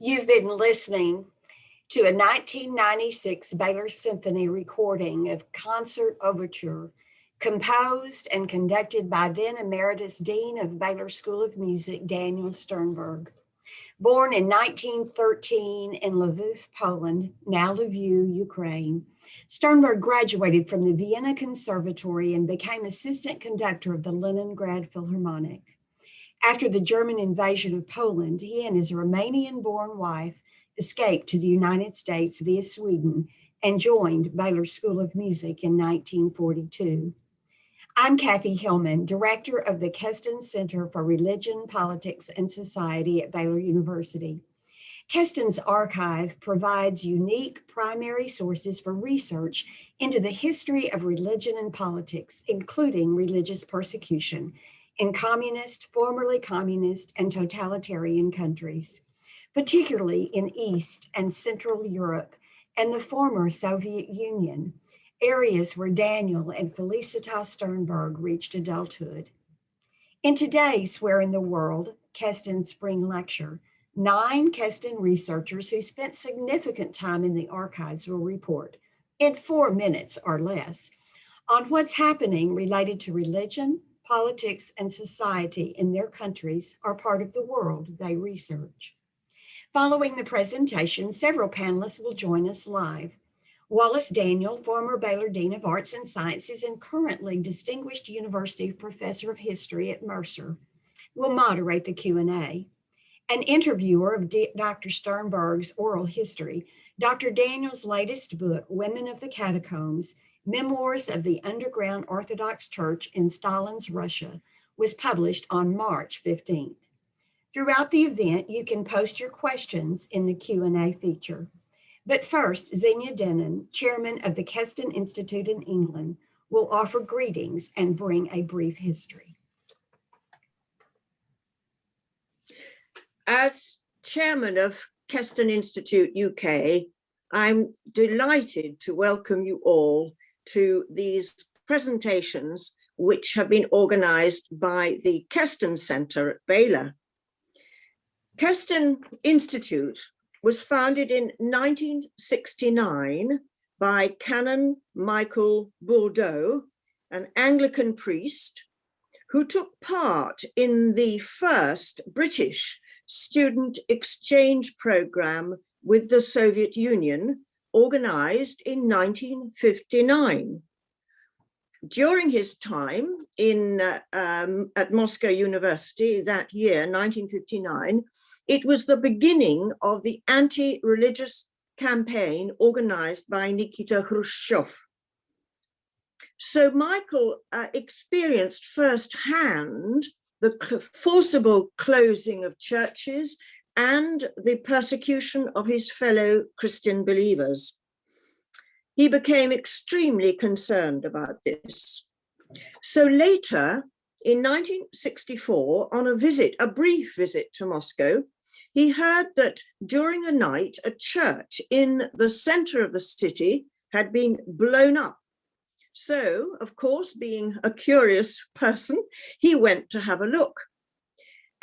You've been listening to a 1996 Baylor Symphony recording of Concert Overture, composed and conducted by then Emeritus Dean of Baylor School of Music, Daniel Sternberg. Born in 1913 in Lviv, Poland, now Lviv, Ukraine, Sternberg graduated from the Vienna Conservatory and became assistant conductor of the Leningrad Philharmonic. After the German invasion of Poland, he and his Romanian-born wife escaped to the United States via Sweden and joined Baylor School of Music in 1942. I'm Kathy Hillman, director of the Keston Center for Religion, Politics, and Society at Baylor University. Keston's archive provides unique primary sources for research into the history of religion and politics, including religious persecution in communist, formerly communist, and totalitarian countries, particularly in East and Central Europe and the former Soviet Union, areas where Daniel and Felicitas Sternberg reached adulthood. In today's Where in the World, Keston Spring Lecture, 9 Keston researchers who spent significant time in the archives will report, in 4 minutes or less, on what's happening related to religion, politics, and society in their countries or part of the world they research. Following the presentation, several panelists will join us live. Wallace Daniel, former Baylor Dean of Arts and Sciences and currently Distinguished University Professor of History at Mercer, will moderate the Q&A. An interviewer of Dr. Sternberg's oral history, Dr. Daniel's latest book, Women of the Catacombs, Memoirs of the Underground Orthodox Church in Stalin's Russia, was published on March 15th. Throughout the event, you can post your questions in the Q&A feature. But first, Xenia Denon, chairman of the Keston Institute in England, will offer greetings and bring a brief history. As chairman of Keston Institute UK, I'm delighted to welcome you all to these presentations, which have been organized by the Keston Center at Baylor. Keston Institute was founded in 1969 by Canon Michael Bourdeau, an Anglican priest who took part in the first British student exchange program with the Soviet Union, organized in 1959. During his time at Moscow University that year, 1959, it was the beginning of the anti-religious campaign organized by Nikita Khrushchev. So Michael experienced firsthand the forcible closing of churches and the persecution of his fellow Christian believers. He became extremely concerned about this. So later, in 1964, on a brief visit to Moscow, he heard that during the night, a church in the center of the city had been blown up. So, of course, being a curious person, he went to have a look.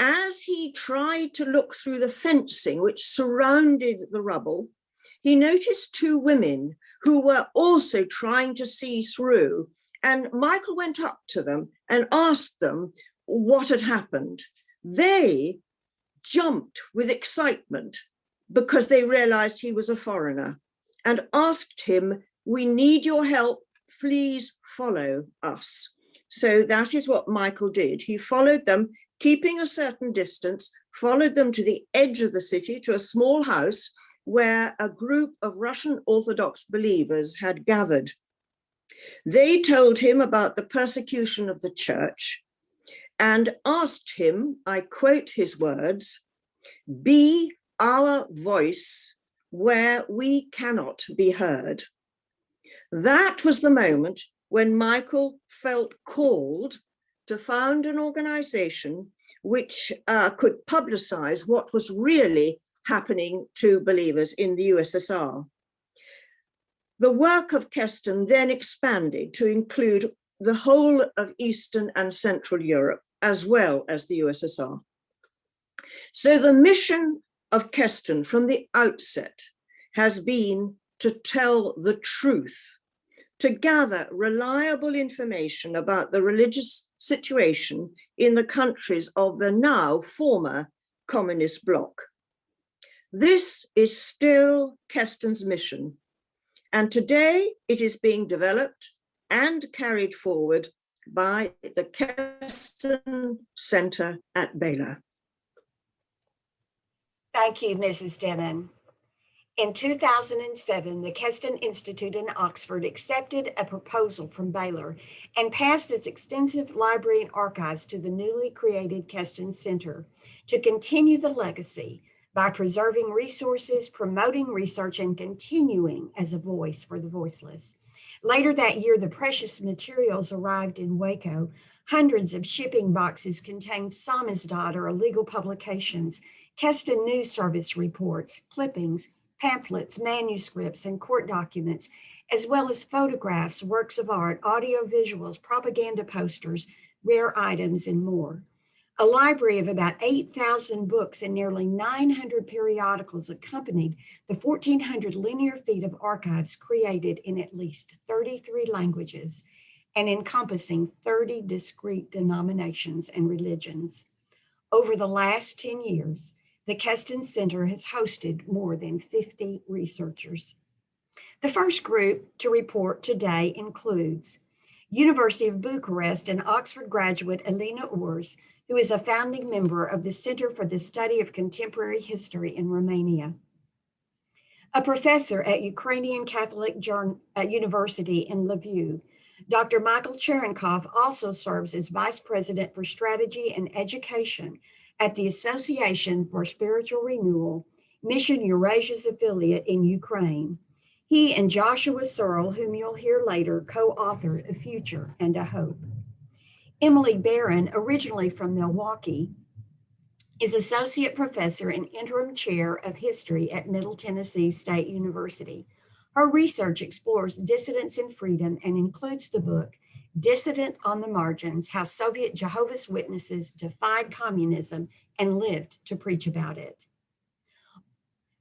As he tried to look through the fencing which surrounded the rubble, he noticed 2 women who were also trying to see through. And Michael went up to them and asked them what had happened. They jumped with excitement because they realized he was a foreigner and asked him, "We need your help, please follow us." So that is what Michael did. He followed them, keeping a certain distance, followed them to the edge of the city, to a small house where a group of Russian Orthodox believers had gathered. They told him about the persecution of the church and asked him, I quote his words, "Be our voice where we cannot be heard." That was the moment when Michael felt called to found an organization which could publicize what was really happening to believers in the USSR. The work of Keston then expanded to include the whole of Eastern and Central Europe, as well as the USSR. So the mission of Keston from the outset has been to tell the truth, to gather reliable information about the religious situation in the countries of the now former communist bloc. This is still Keston's mission, and today it is being developed and carried forward by the Keston Center at Baylor. Thank you, Mrs. Dennon. In 2007, the Keston Institute in Oxford accepted a proposal from Baylor and passed its extensive library and archives to the newly created Keston Center to continue the legacy by preserving resources, promoting research, and continuing as a voice for the voiceless. Later that year, the precious materials arrived in Waco. Hundreds of shipping boxes contained samizdat or illegal publications, Keston News Service reports, clippings, pamphlets, manuscripts, and court documents, as well as photographs, works of art, audio visuals, propaganda posters, rare items, and more. A library of about 8,000 books and nearly 900 periodicals accompanied the 1,400 linear feet of archives created in at least 33 languages and encompassing 30 discrete denominations and religions. Over the last 10 years, the Keston Center has hosted more than 50 researchers. The first group to report today includes University of Bucharest and Oxford graduate Alina Urs, who is a founding member of the Center for the Study of Contemporary History in Romania. A professor at Ukrainian Catholic University in Lviv, Dr. Michael Cherenkov also serves as Vice President for Strategy and Education at the Association for Spiritual Renewal, Mission Eurasia's affiliate in Ukraine. He and Joshua Searle, whom you'll hear later, co-authored A Future and a Hope. Emily Barron, originally from Milwaukee, is Associate Professor and Interim Chair of History at Middle Tennessee State University. Her research explores dissidence and freedom and includes the book Dissident on the Margins: How Soviet Jehovah's Witnesses Defied Communism and Lived to Preach About It.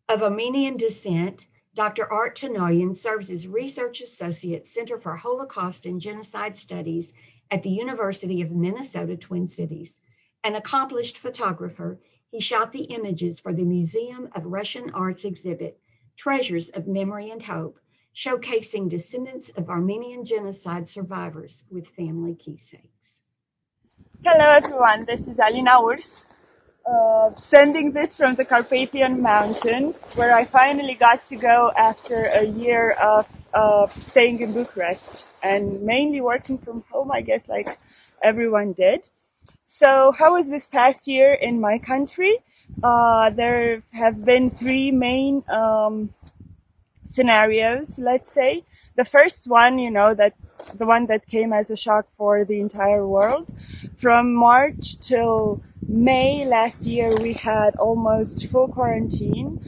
Of Armenian descent, Dr. Art Tanoyan serves as Research Associate, Center for Holocaust and Genocide Studies at the University of Minnesota Twin Cities. An accomplished photographer, he shot the images for the Museum of Russian Arts exhibit, Treasures of Memory and Hope, showcasing descendants of Armenian genocide survivors with family keepsakes. Hello everyone, this is Alina Urs, sending this from the Carpathian Mountains, where I finally got to go after a year of staying in Bucharest and mainly working from home, I guess, like everyone did. So how was this past year in my country? There have been three main scenarios, let's say. The first one, the one that came as a shock for the entire world. From March till May last year, we had almost full quarantine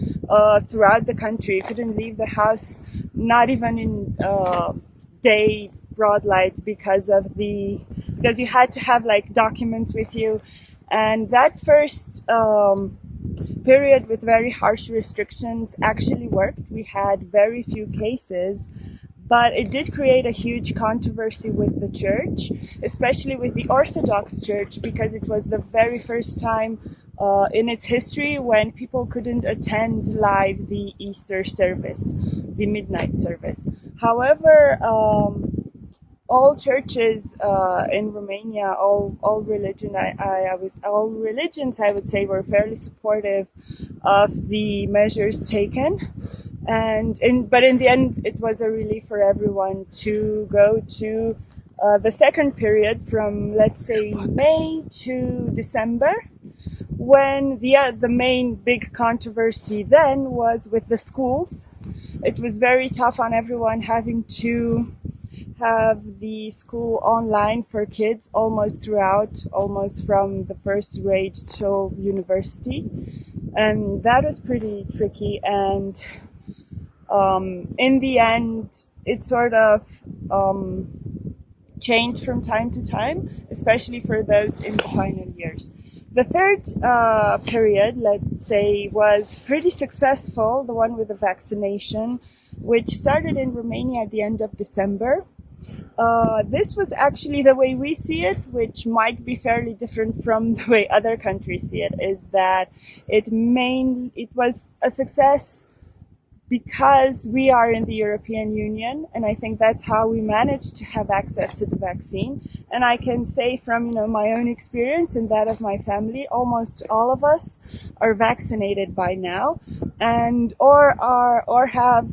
throughout the country. You couldn't leave the house, not even in day broad light, because you had to have like documents with you. And that first period with very harsh restrictions actually worked. We had very few cases, but it did create a huge controversy with the church, especially with the Orthodox Church, because it was the very first time in its history when people couldn't attend live the Easter service, the midnight service. However, all churches in Romania, all religions, I would say, were fairly supportive of the measures taken. But in the end, it was a relief for everyone to go to the second period from, let's say, May to December, when the main big controversy then was with the schools. It was very tough on everyone having to have the school online for kids almost throughout, almost from the first grade till university. And that was pretty tricky. And in the end, it sort of changed from time to time, especially for those in the final years. The third period, let's say, was pretty successful, the one with the vaccination, which started in Romania at the end of December. This was actually the way we see it, which might be fairly different from the way other countries see it, is that it was a success because we are in the European Union, and I think that's how we managed to have access to the vaccine. And I can say from my own experience and that of my family, almost all of us are vaccinated by now, and or have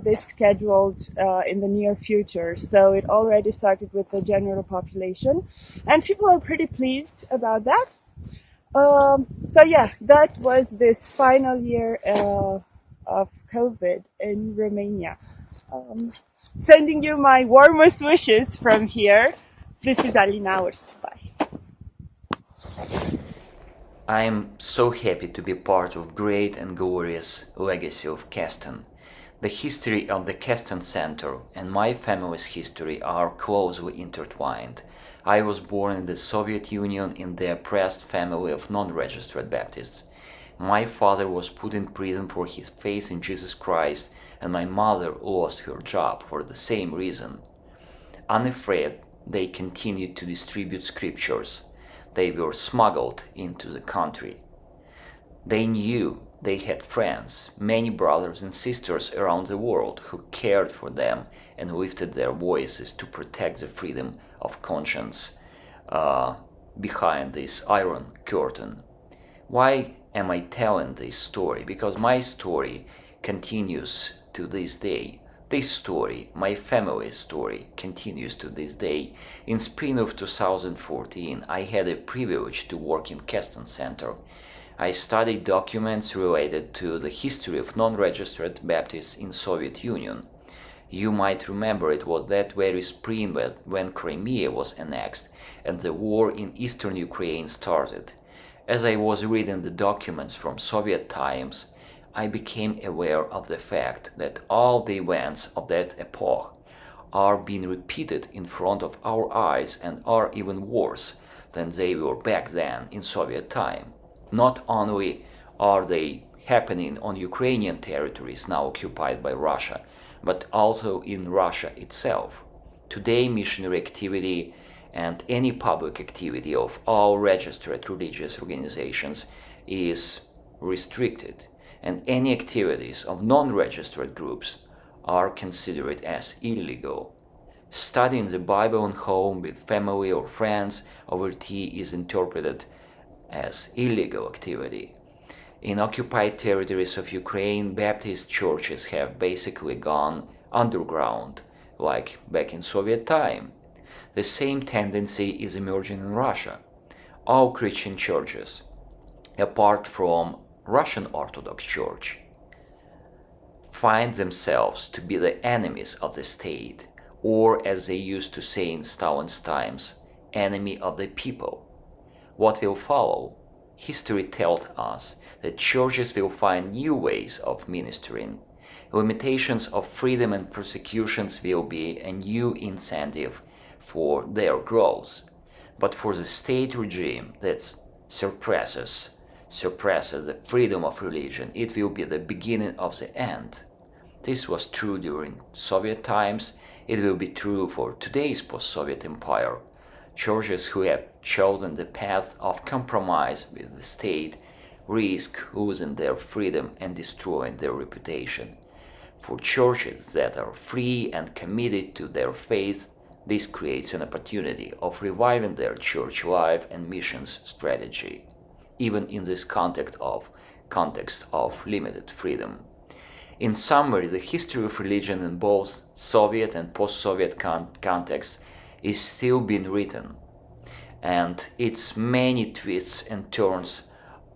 this scheduled in the near future. So it already started with the general population, and people are pretty pleased about that. So yeah, that was this final year of COVID in Romania. Sending you my warmest wishes from here. This is Alina Urs. Bye. I am so happy to be part of great and glorious legacy of Keston. The history of the Keston Center and my family's history are closely intertwined. I was born in the Soviet Union in the oppressed family of non-registered Baptists. My father was put in prison for his faith in Jesus Christ, and my mother lost her job for the same reason. Unafraid, they continued to distribute scriptures. They were smuggled into the country. They knew they had friends, many brothers and sisters around the world who cared for them and lifted their voices to protect the freedom of conscience behind this iron curtain. Why am I telling this story? Because my story continues to this day. This story, my family's story, continues to this day. In spring of 2014, I had a privilege to work in Keston Center. I studied documents related to the history of non-registered Baptists in Soviet Union. You might remember it was that very spring when Crimea was annexed and the war in eastern Ukraine started. As I was reading the documents from Soviet times, I became aware of the fact that all the events of that epoch are being repeated in front of our eyes and are even worse than they were back then in Soviet time. Not only are they happening on Ukrainian territories now occupied by Russia, but also in Russia itself. Today, missionary activity and any public activity of all registered religious organizations is restricted, and any activities of non-registered groups are considered as illegal. Studying the Bible at home with family or friends over tea is interpreted as illegal activity. In occupied territories of Ukraine, Baptist churches have basically gone underground, like back in Soviet time. The same tendency is emerging in Russia. All Christian churches, apart from Russian Orthodox Church, find themselves to be the enemies of the state, or as they used to say in Stalin's times, enemy of the people. What will follow? History tells us that churches will find new ways of ministering. Limitations of freedom and persecutions will be a new incentive for their growth. But for the state regime that suppresses the freedom of religion, it will be the beginning of the end. This was true during Soviet times. It will be true for today's post-Soviet empire. Churches who have chosen the path of compromise with the state risk losing their freedom and destroying their reputation. For churches that are free and committed to their faith, this creates an opportunity of reviving their church life and missions strategy, even in this context of limited freedom. In summary, the history of religion in both Soviet and post-Soviet contexts is still being written, and its many twists and turns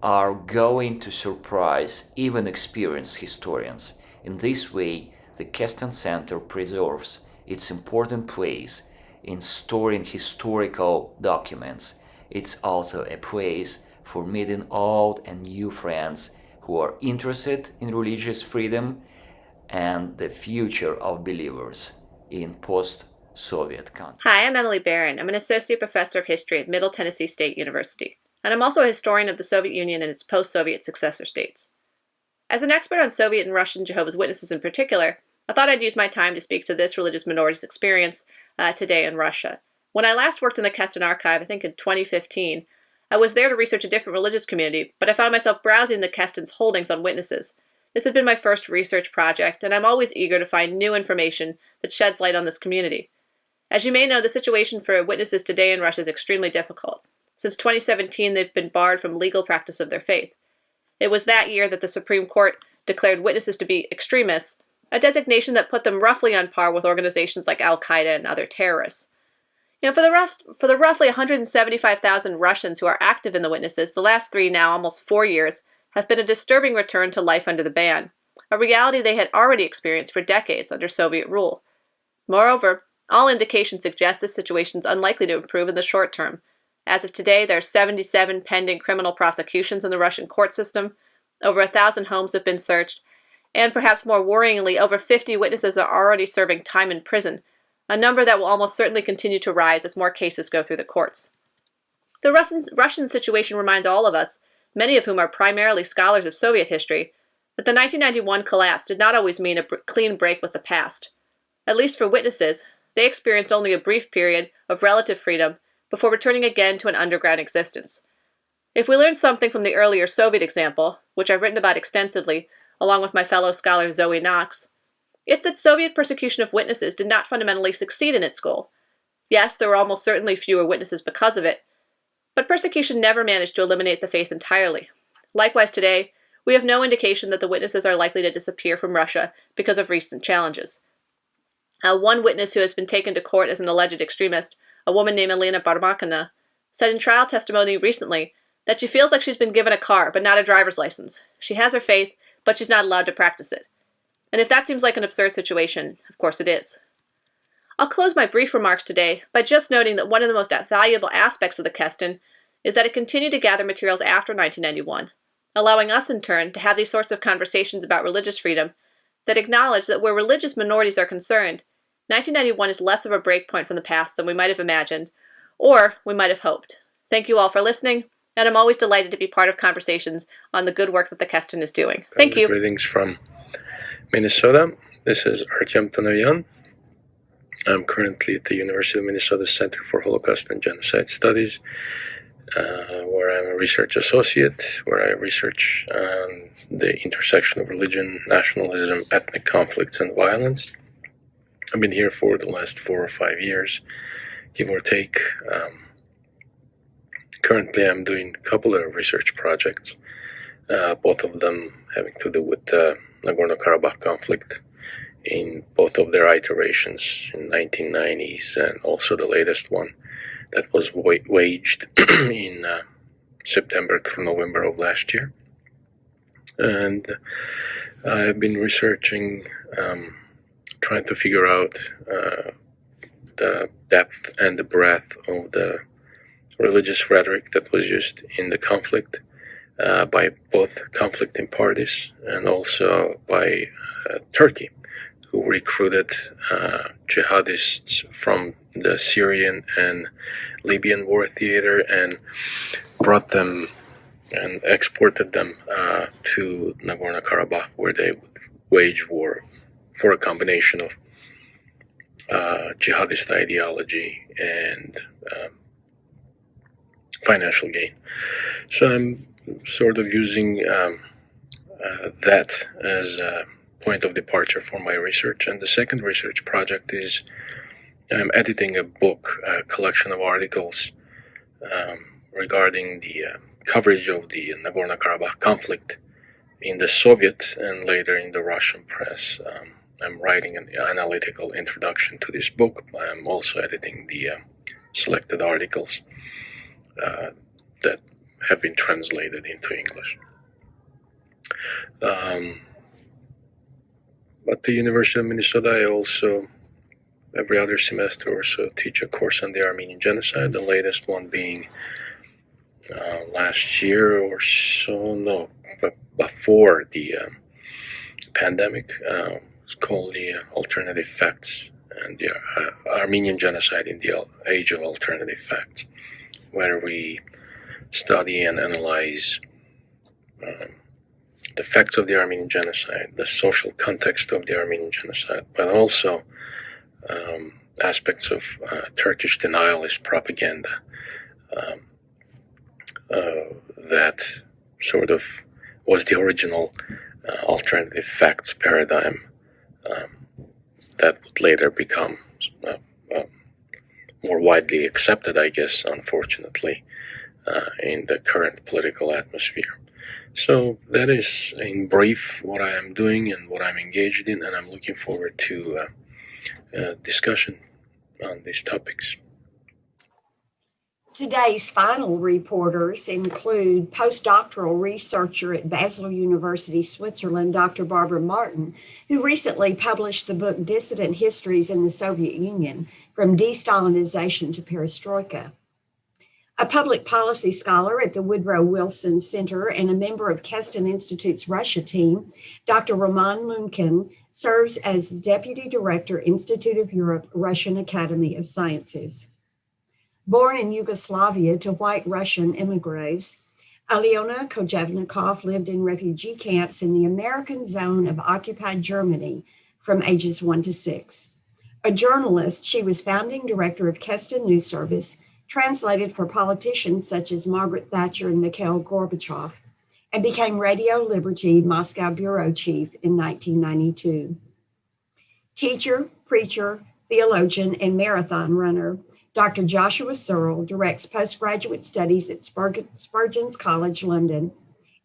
are going to surprise even experienced historians. In this way, the Keston Center preserves its important place in storing historical documents. It's also a place for meeting old and new friends who are interested in religious freedom and the future of believers in post-Soviet countries. Hi, I'm Emily Barron. I'm an associate professor of history at Middle Tennessee State University. and I'm also a historian of the Soviet Union and its post-Soviet successor states. As an expert on Soviet and Russian Jehovah's Witnesses in particular, I thought I'd use my time to speak to this religious minority's experience today in Russia. When I last worked in the Keston archive, I think in 2015, I was there to research a different religious community, but I found myself browsing the Keston's holdings on witnesses. This had been my first research project, and I'm always eager to find new information that sheds light on this community. As you may know, the situation for witnesses today in Russia is extremely difficult. Since 2017, they've been barred from legal practice of their faith. It was that year that the Supreme Court declared witnesses to be extremists, a designation that put them roughly on par with organizations like Al-Qaeda and other terrorists. For the roughly 175,000 Russians who are active in the witnesses, the last 3, now almost 4 years, have been a disturbing return to life under the ban, a reality they had already experienced for decades under Soviet rule. Moreover, all indications suggest this situation is unlikely to improve in the short term. As of today, there are 77 pending criminal prosecutions in the Russian court system, over 1,000 homes have been searched, and perhaps more worryingly, over 50 witnesses are already serving time in prison, a number that will almost certainly continue to rise as more cases go through the courts. The Russian situation reminds all of us, many of whom are primarily scholars of Soviet history, that the 1991 collapse did not always mean a clean break with the past. At least for witnesses, they experienced only a brief period of relative freedom before returning again to an underground existence. If we learn something from the earlier Soviet example, which I've written about extensively, along with my fellow scholar Zoe Knox, it's that Soviet persecution of witnesses did not fundamentally succeed in its goal. Yes, there were almost certainly fewer witnesses because of it, but persecution never managed to eliminate the faith entirely. Likewise today, we have no indication that the witnesses are likely to disappear from Russia because of recent challenges. One witness who has been taken to court as an alleged extremist, a woman named Elena Barmakina, said in trial testimony recently that she feels like she's been given a car but not a driver's license. She has her faith, but she's not allowed to practice it. And if that seems like an absurd situation, of course it is. I'll close my brief remarks today by just noting that one of the most valuable aspects of the Keston is that it continued to gather materials after 1991, allowing us in turn to have these sorts of conversations about religious freedom that acknowledge that where religious minorities are concerned, 1991 is less of a breakpoint from the past than we might have imagined, or we might have hoped. Thank you all for listening, and I'm always delighted to be part of conversations on the good work that the Keston is doing. Thank you. Greetings from Minnesota. This is Artyom Tonoyan. I'm currently at the University of Minnesota Center for Holocaust and Genocide Studies, where I'm a research associate, where I research the intersection of religion, nationalism, ethnic conflicts, and violence. I've been here for the last 4 or 5 years, give or take. Currently, I'm doing a couple of research projects, both of them having to do with the Nagorno-Karabakh conflict in both of their iterations in 1990s and also the latest one that was waged in September through November of last year. And I've been researching, trying to figure out the depth and the breadth of the religious rhetoric that was used in the conflict by both conflicting parties and also by Turkey, who recruited jihadists from the Syrian and Libyan war theater and brought them and exported them to Nagorno-Karabakh, where they would wage war for a combination of jihadist ideology and financial gain. So I'm sort of using that as a point of departure for my research. And the second research project is I'm editing a book, a collection of articles regarding the coverage of the Nagorno-Karabakh conflict in the Soviet and later in the Russian press. I'm writing an analytical introduction to this book. I'm also editing the selected articles that have been translated into English. At the University of Minnesota, I also, every other semester or so, teach a course on the Armenian genocide, the latest one being last year or so, but before the pandemic. It's called the Alternative Facts and the Armenian Genocide in the Age of Alternative Facts, where we study and analyze the facts of the Armenian genocide, the social context of the Armenian genocide, but also aspects of Turkish denialist propaganda that sort of was the original alternative facts paradigm that would later become more widely accepted, I guess, unfortunately, in the current political atmosphere. So that is, in brief, what I am doing and what I'm engaged in, and I'm looking forward to discussion on these topics. Today's final reporters include postdoctoral researcher at Baylor University, Switzerland, Dr. Barbara Martin, who recently published the book Dissident Histories in the Soviet Union, From De-Stalinization to Perestroika. A public policy scholar at the Woodrow Wilson Center and a member of Keston Institute's Russia team, Dr. Roman Lunkin serves as Deputy Director, Institute of Europe, Russian Academy of Sciences. Born in Yugoslavia to white Russian immigrants, Alyona Kojevnikov lived in refugee camps in the American zone of occupied Germany from ages 1 to 6. A journalist, she was founding director of Keston News Service, translated for politicians such as Margaret Thatcher and Mikhail Gorbachev, and became Radio Liberty Moscow bureau chief in 1992. Teacher, preacher, theologian, and marathon runner, Dr. Joshua Searle directs postgraduate studies at Spurgeon's College, London,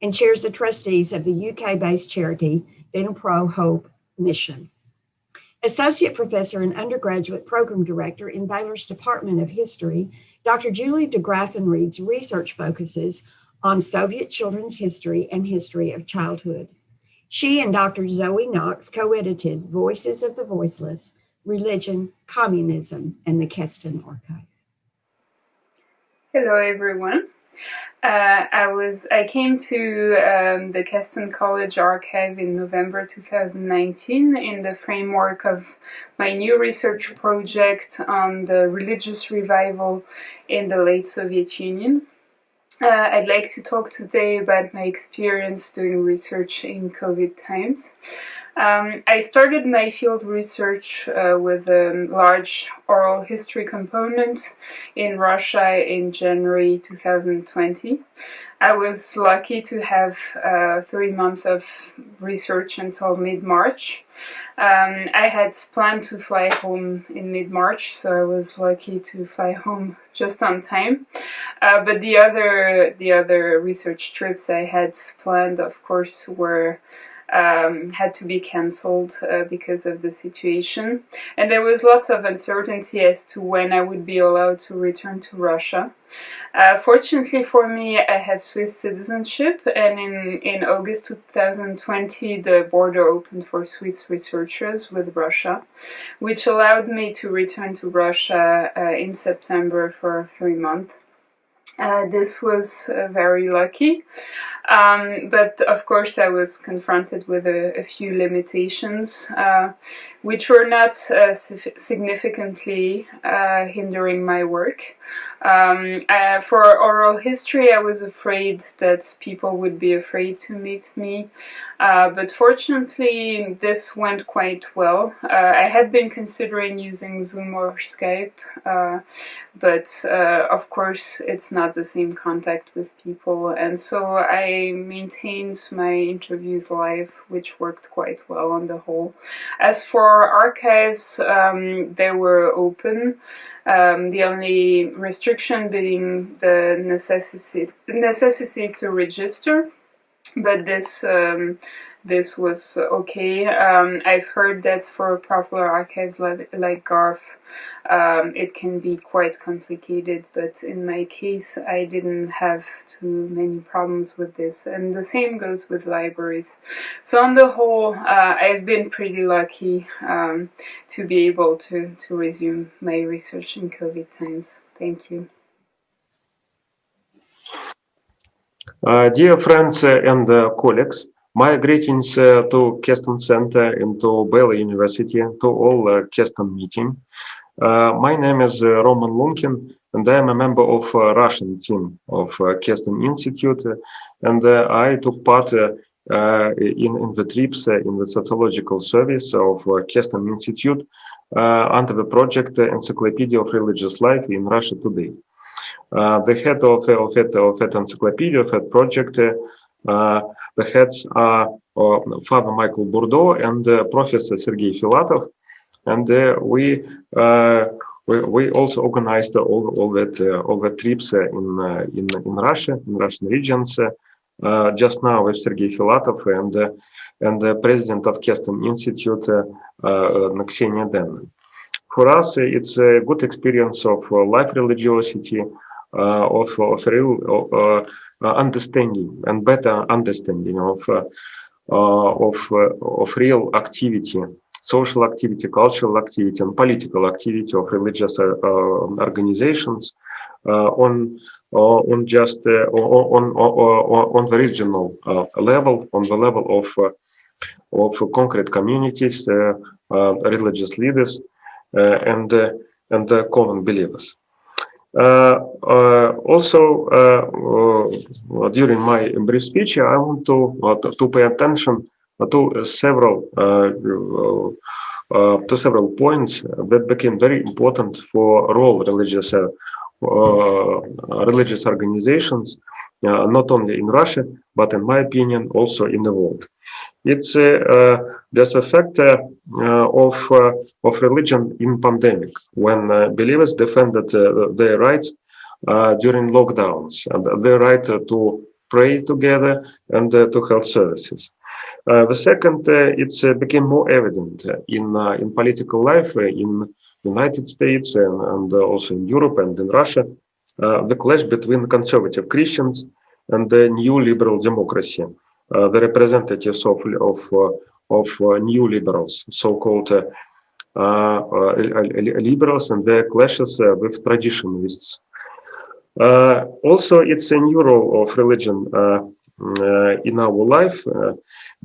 and chairs the trustees of the UK-based charity Dnipro Hope Mission. Associate professor and undergraduate program director in Baylor's Department of History, Dr. Julie de Graffenried's research focuses on Soviet children's history and history of childhood. She and Dr. Zoe Knox co-edited Voices of the Voiceless, Religion, Communism, and the Keston Archive. Hello, everyone. I came to the Keston College Archive in November 2019 in the framework of my new research project on the religious revival in the late Soviet Union. I'd like to talk today about my experience doing research in COVID times. I started my field research with a large oral history component in Russia in January 2020. I was lucky to have 3 months of research until mid-March. I had planned to fly home in mid-March, so I was lucky to fly home just on time. But the other research trips I had planned, of course, were had to be cancelled because of the situation. And there was lots of uncertainty as to when I would be allowed to return to Russia. Fortunately for me, I have Swiss citizenship, and in August 2020, the border opened for Swiss researchers with Russia, which allowed me to return to Russia in September for 3 months. This was very lucky, but of course I was confronted with a few limitations, which were not significantly hindering my work. For oral history, I was afraid that people would be afraid to meet me, but fortunately this went quite well. I had been considering using Zoom or Skype, but of course it's not the same contact with people, and so I maintained my interviews live, which worked quite well on the whole. As for archives, they were open. The only restriction being the necessity to register, but this was okay. I've heard that for popular archives like GARF, it can be quite complicated, but in my case, I didn't have too many problems with this, and the same goes with libraries. So on the whole, I've been pretty lucky to be able to resume my research in COVID times. Thank you. Dear friends and colleagues, my greetings to Keston Center and to Baylor University, to all Keston meeting. My name is Roman Lunkin, and I am a member of Russian team of Keston Institute, and I took part in the trips in the sociological service of Keston Institute under the project Encyclopedia of Religious Life in Russia Today. The head of that encyclopedia, of that project, the heads are Father Michael Bourdeau and Professor Sergei Filatov, and we also organized all that trips in Russia, in Russian regions. Just now with Sergei Filatov and the president of Keston Institute, Ksenia Den. For us, it's a good experience of life religiosity, of real understanding and better understanding of real activity, social activity, cultural activity, and political activity of religious organizations on the regional level, on the level of concrete communities, religious leaders, and the common believers. Also, during my brief speech, I want to pay attention to several points that became very important for all religious organizations, not only in Russia, but in my opinion, also in the world. It's just a factor of religion in pandemic, when believers defended their rights during lockdowns and their right to pray together and to health services. The second, it's became more evident in political life in United States and also in Europe and in Russia, the clash between conservative Christians and the new liberal democracy. The representatives of new liberals, so-called liberals, and their clashes with traditionalists. Also, it's a new role of religion in our life,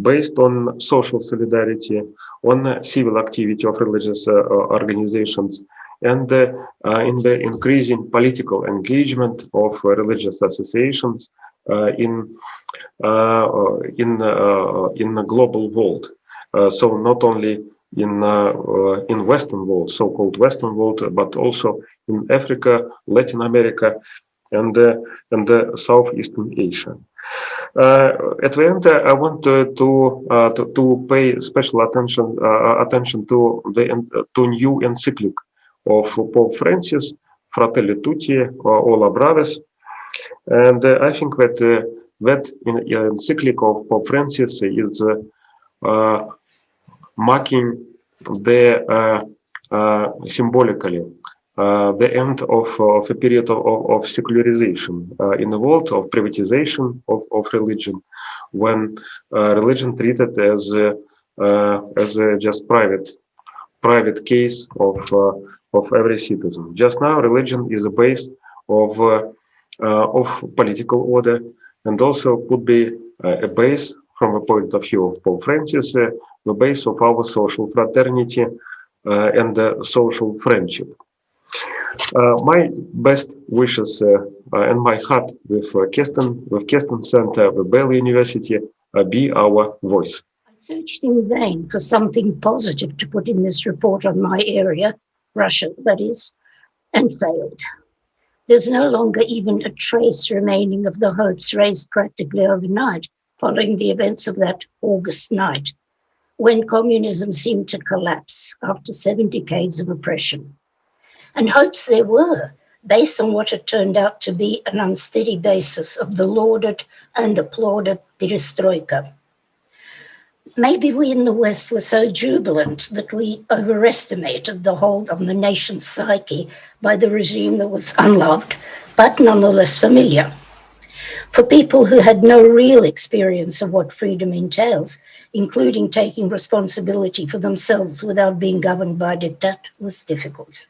based on social solidarity, on civil activity of religious organizations, and in the increasing political engagement of religious associations in the global world. So not only in Western world, so-called Western world, but also in Africa, Latin America, and Southeastern Asia. At the end, I want to pay special attention to the new encyclic of Pope Francis, Fratelli Tutti, Ola Braves, and I think that encyclic of Pope Francis is marking the symbolically the end of a period of secularization in the world, of privatization of religion, when religion treated as a just private case of every citizen. Just now, religion is a base of political order, and also could be a base, from the point of view of Pope Francis, the base of our social fraternity and social friendship. My best wishes and my heart with Keston Center, with Baylor University, be our voice. I searched in vain for something positive to put in this report on my area, Russia, that is, and failed. There's no longer even a trace remaining of the hopes raised practically overnight following the events of that August night, when communism seemed to collapse after 7 decades of oppression. And hopes there were, based on what had turned out to be an unsteady basis of the lauded and applauded perestroika. Maybe we in the West were so jubilant that we overestimated the hold on the nation's psyche by the regime that was unloved, but nonetheless familiar. For people who had no real experience of what freedom entails, including taking responsibility for themselves without being governed by diktat, was difficult.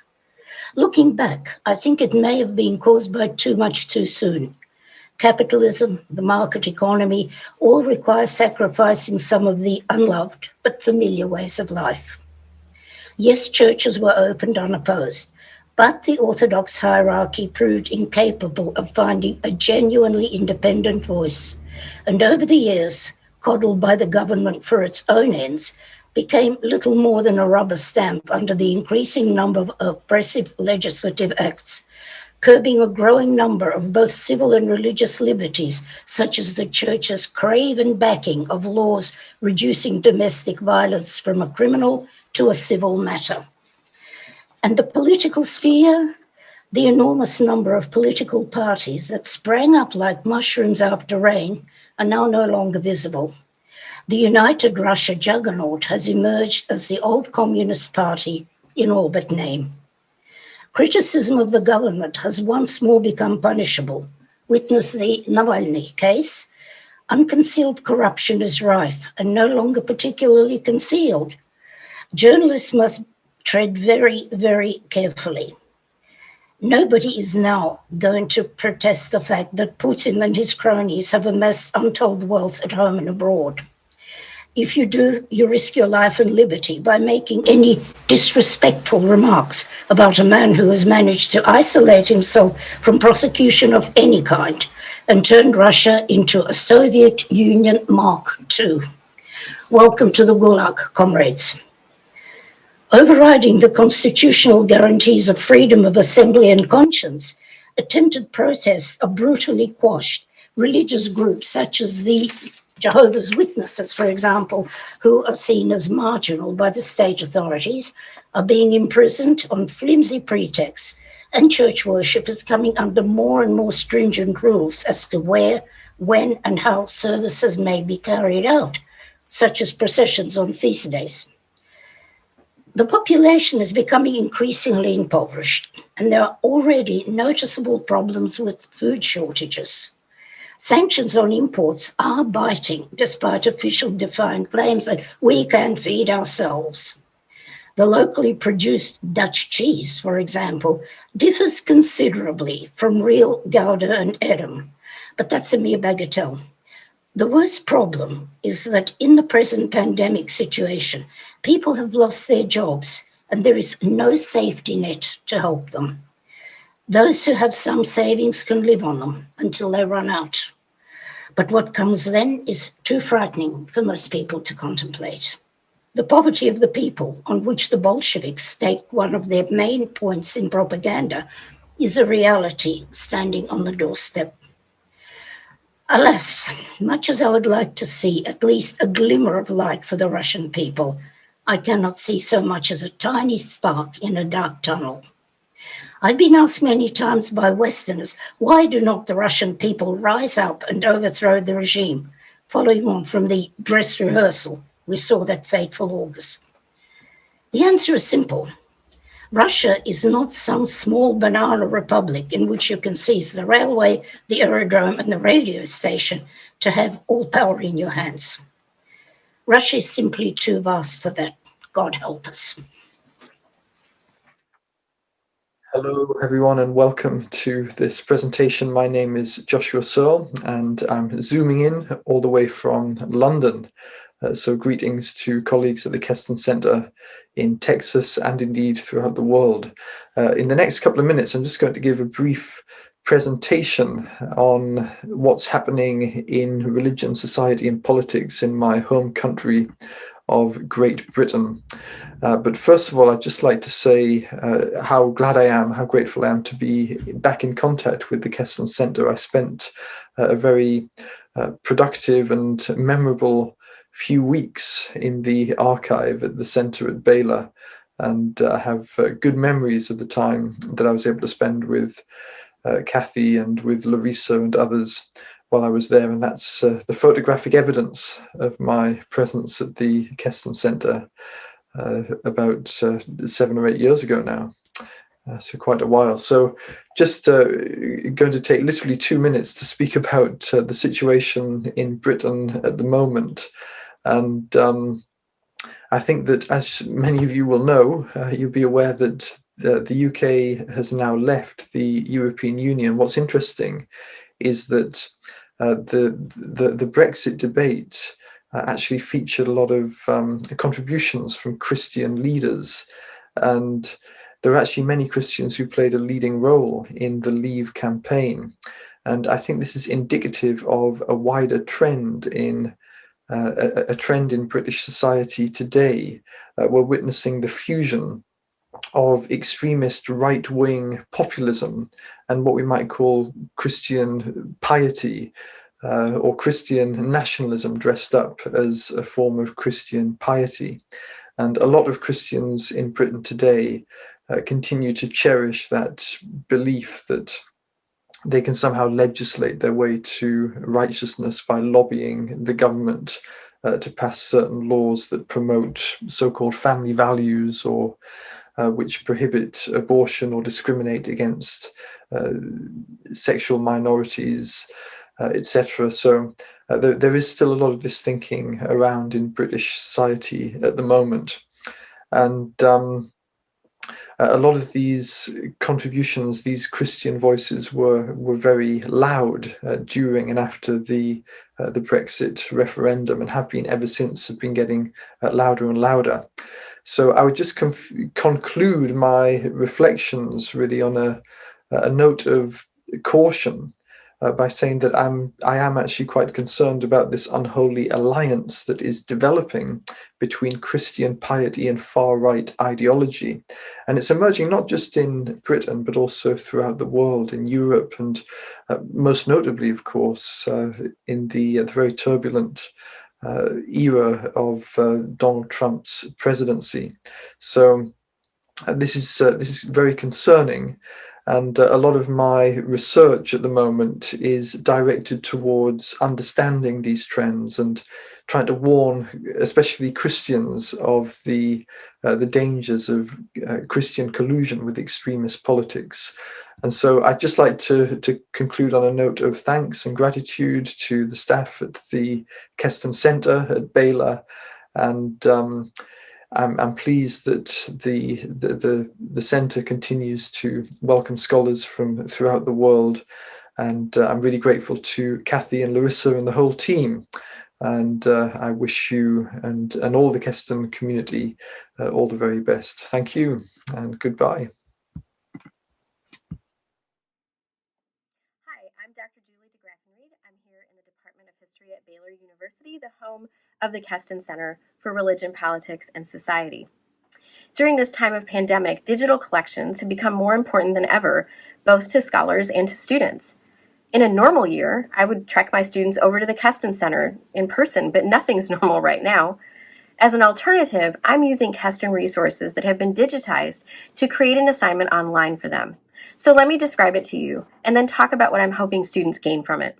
Looking back, I think it may have been caused by too much too soon. Capitalism, the market economy, all require sacrificing some of the unloved but familiar ways of life. Yes, churches were opened unopposed, But the Orthodox hierarchy proved incapable of finding a genuinely independent voice, and over the years, coddled by the government for its own ends, became little more than a rubber stamp under the increasing number of oppressive legislative acts, curbing a growing number of both civil and religious liberties, such as the Church's craven backing of laws reducing domestic violence from a criminal to a civil matter. And the political sphere, the enormous number of political parties that sprang up like mushrooms after rain are now no longer visible. The United Russia juggernaut has emerged as the old Communist Party in all but name. Criticism of the government has once more become punishable. Witness the Navalny case. Unconcealed corruption is rife and no longer particularly concealed. Journalists must tread very, very carefully. Nobody is now going to protest the fact that Putin and his cronies have amassed untold wealth at home and abroad. If you do, you risk your life and liberty by making any disrespectful remarks about a man who has managed to isolate himself from prosecution of any kind and turned Russia into a Soviet Union Mark II. Welcome to the Gulag, comrades. Overriding the constitutional guarantees of freedom of assembly and conscience, attempted protests are brutally quashed. Religious groups such as the Jehovah's Witnesses, for example, who are seen as marginal by the state authorities, are being imprisoned on flimsy pretexts, and church worship is coming under more and more stringent rules as to where, when, and how services may be carried out, such as processions on feast days. The population is becoming increasingly impoverished, and there are already noticeable problems with food shortages. Sanctions on imports are biting, despite official defiant claims that we can feed ourselves. The locally produced Dutch cheese, for example, differs considerably from real Gouda and Edam, but that's a mere bagatelle. The worst problem is that in the present pandemic situation, people have lost their jobs and there is no safety net to help them. Those who have some savings can live on them until they run out. But what comes then is too frightening for most people to contemplate. The poverty of the people, on which the Bolsheviks staked one of their main points in propaganda, is a reality standing on the doorstep. Alas, much as I would like to see at least a glimmer of light for the Russian people, I cannot see so much as a tiny spark in a dark tunnel. I've been asked many times by Westerners, why do not the Russian people rise up and overthrow the regime, following on from the dress rehearsal we saw that fateful August? The answer is simple. Russia is not some small banana republic in which you can seize the railway, the aerodrome, and the radio station to have all power in your hands. Russia is simply too vast for that. God help us. Hello, everyone, and welcome to this presentation. My name is Joshua Searle, and I'm zooming in all the way from London. So greetings to colleagues at the Keston Center in Texas and indeed throughout the world. In the next couple of minutes, I'm just going to give a brief presentation on what's happening in religion, society, and politics in my home country of Great Britain. But first of all, I'd just like to say how glad I am, how grateful I am to be back in contact with the Keston Center. I spent a very productive and memorable few weeks in the archive at the center at Baylor, and I have good memories of the time that I was able to spend with Kathy and with Larissa and others while I was there, and that's the photographic evidence of my presence at the Keston Center about 7 or 8 years ago now, so quite a while. So just going to take literally 2 minutes to speak about the situation in Britain at the moment. And I think that, as many of you will know, you'll be aware that the UK has now left the European Union. What's interesting is that the Brexit debate actually featured a lot of contributions from Christian leaders, and there are actually many Christians who played a leading role in the Leave campaign. And I think this is indicative of a wider trend in a trend in British society today. We're witnessing the fusion of extremist right-wing populism and what we might call Christian piety, or Christian nationalism dressed up as a form of Christian piety. And a lot of Christians in Britain today continue to cherish that belief that they can somehow legislate their way to righteousness by lobbying the government to pass certain laws that promote so-called family values, or which prohibit abortion or discriminate against sexual minorities, etc. So there is still a lot of this thinking around in British society at the moment. And a lot of these contributions, these Christian voices were very loud during and after the Brexit referendum, and have been ever since, have been getting louder and louder. So I would just conclude my reflections really on a note of caution by saying that I am actually quite concerned about this unholy alliance that is developing between Christian piety and far-right ideology. And it's emerging not just in Britain, but also throughout the world, in Europe, and most notably, of course, in the very turbulent era of Donald Trump's presidency. So this is very concerning. And a lot of my research at the moment is directed towards understanding these trends and trying to warn, especially Christians, of the dangers of Christian collusion with extremist politics. And so I'd just like to conclude on a note of thanks and gratitude to the staff at the Keston Center at Baylor, and I'm pleased that the centre continues to welcome scholars from throughout the world, and I'm really grateful to Kathy and Larissa and the whole team. And I wish you and all the Keston community all the very best. Thank you and goodbye. Hi, I'm Dr. Julie DeGraffenreid. I'm here in the Department of History at Baylor University, the home of the Keston Center for Religion, Politics, and Society. During this time of pandemic, digital collections have become more important than ever, both to scholars and to students. In a normal year, I would trek my students over to the Keston Center in person, but nothing's normal right now. As an alternative, I'm using Keston resources that have been digitized to create an assignment online for them. So let me describe it to you, and then talk about what I'm hoping students gain from it.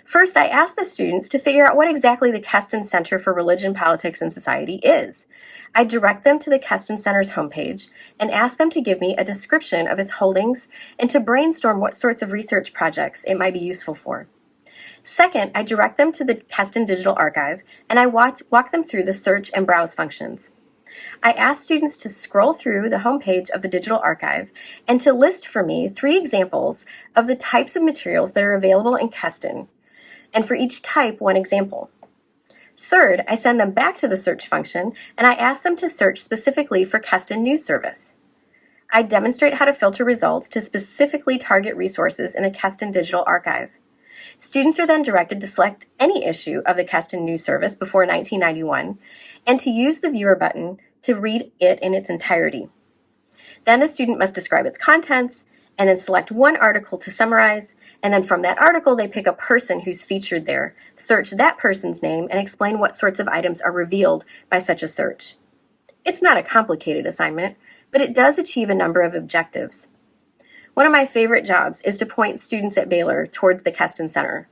First, I asked the students to figure out what exactly the Keston Center for Religion, Politics, and Society is. I direct them to the Keston Center's homepage and ask them to give me a description of its holdings and to brainstorm what sorts of research projects it might be useful for. Second, I direct them to the Keston Digital Archive, and I walk them through the search and browse functions. I asked students to scroll through the homepage of the Digital Archive and to list for me 3 examples of the types of materials that are available in Keston, and for each type, 1 example. Third, I send them back to the search function, and I ask them to search specifically for Keston News Service. I demonstrate how to filter results to specifically target resources in the Keston Digital Archive. Students are then directed to select any issue of the Keston News Service before 1991 and to use the viewer button to read it in its entirety. Then the student must describe its contents and then select 1 article to summarize, and then from that article they pick a person who's featured there, search that person's name, and explain what sorts of items are revealed by such a search. It's not a complicated assignment, but it does achieve a number of objectives. One of my favorite jobs is to point students at Baylor towards the Keston Center.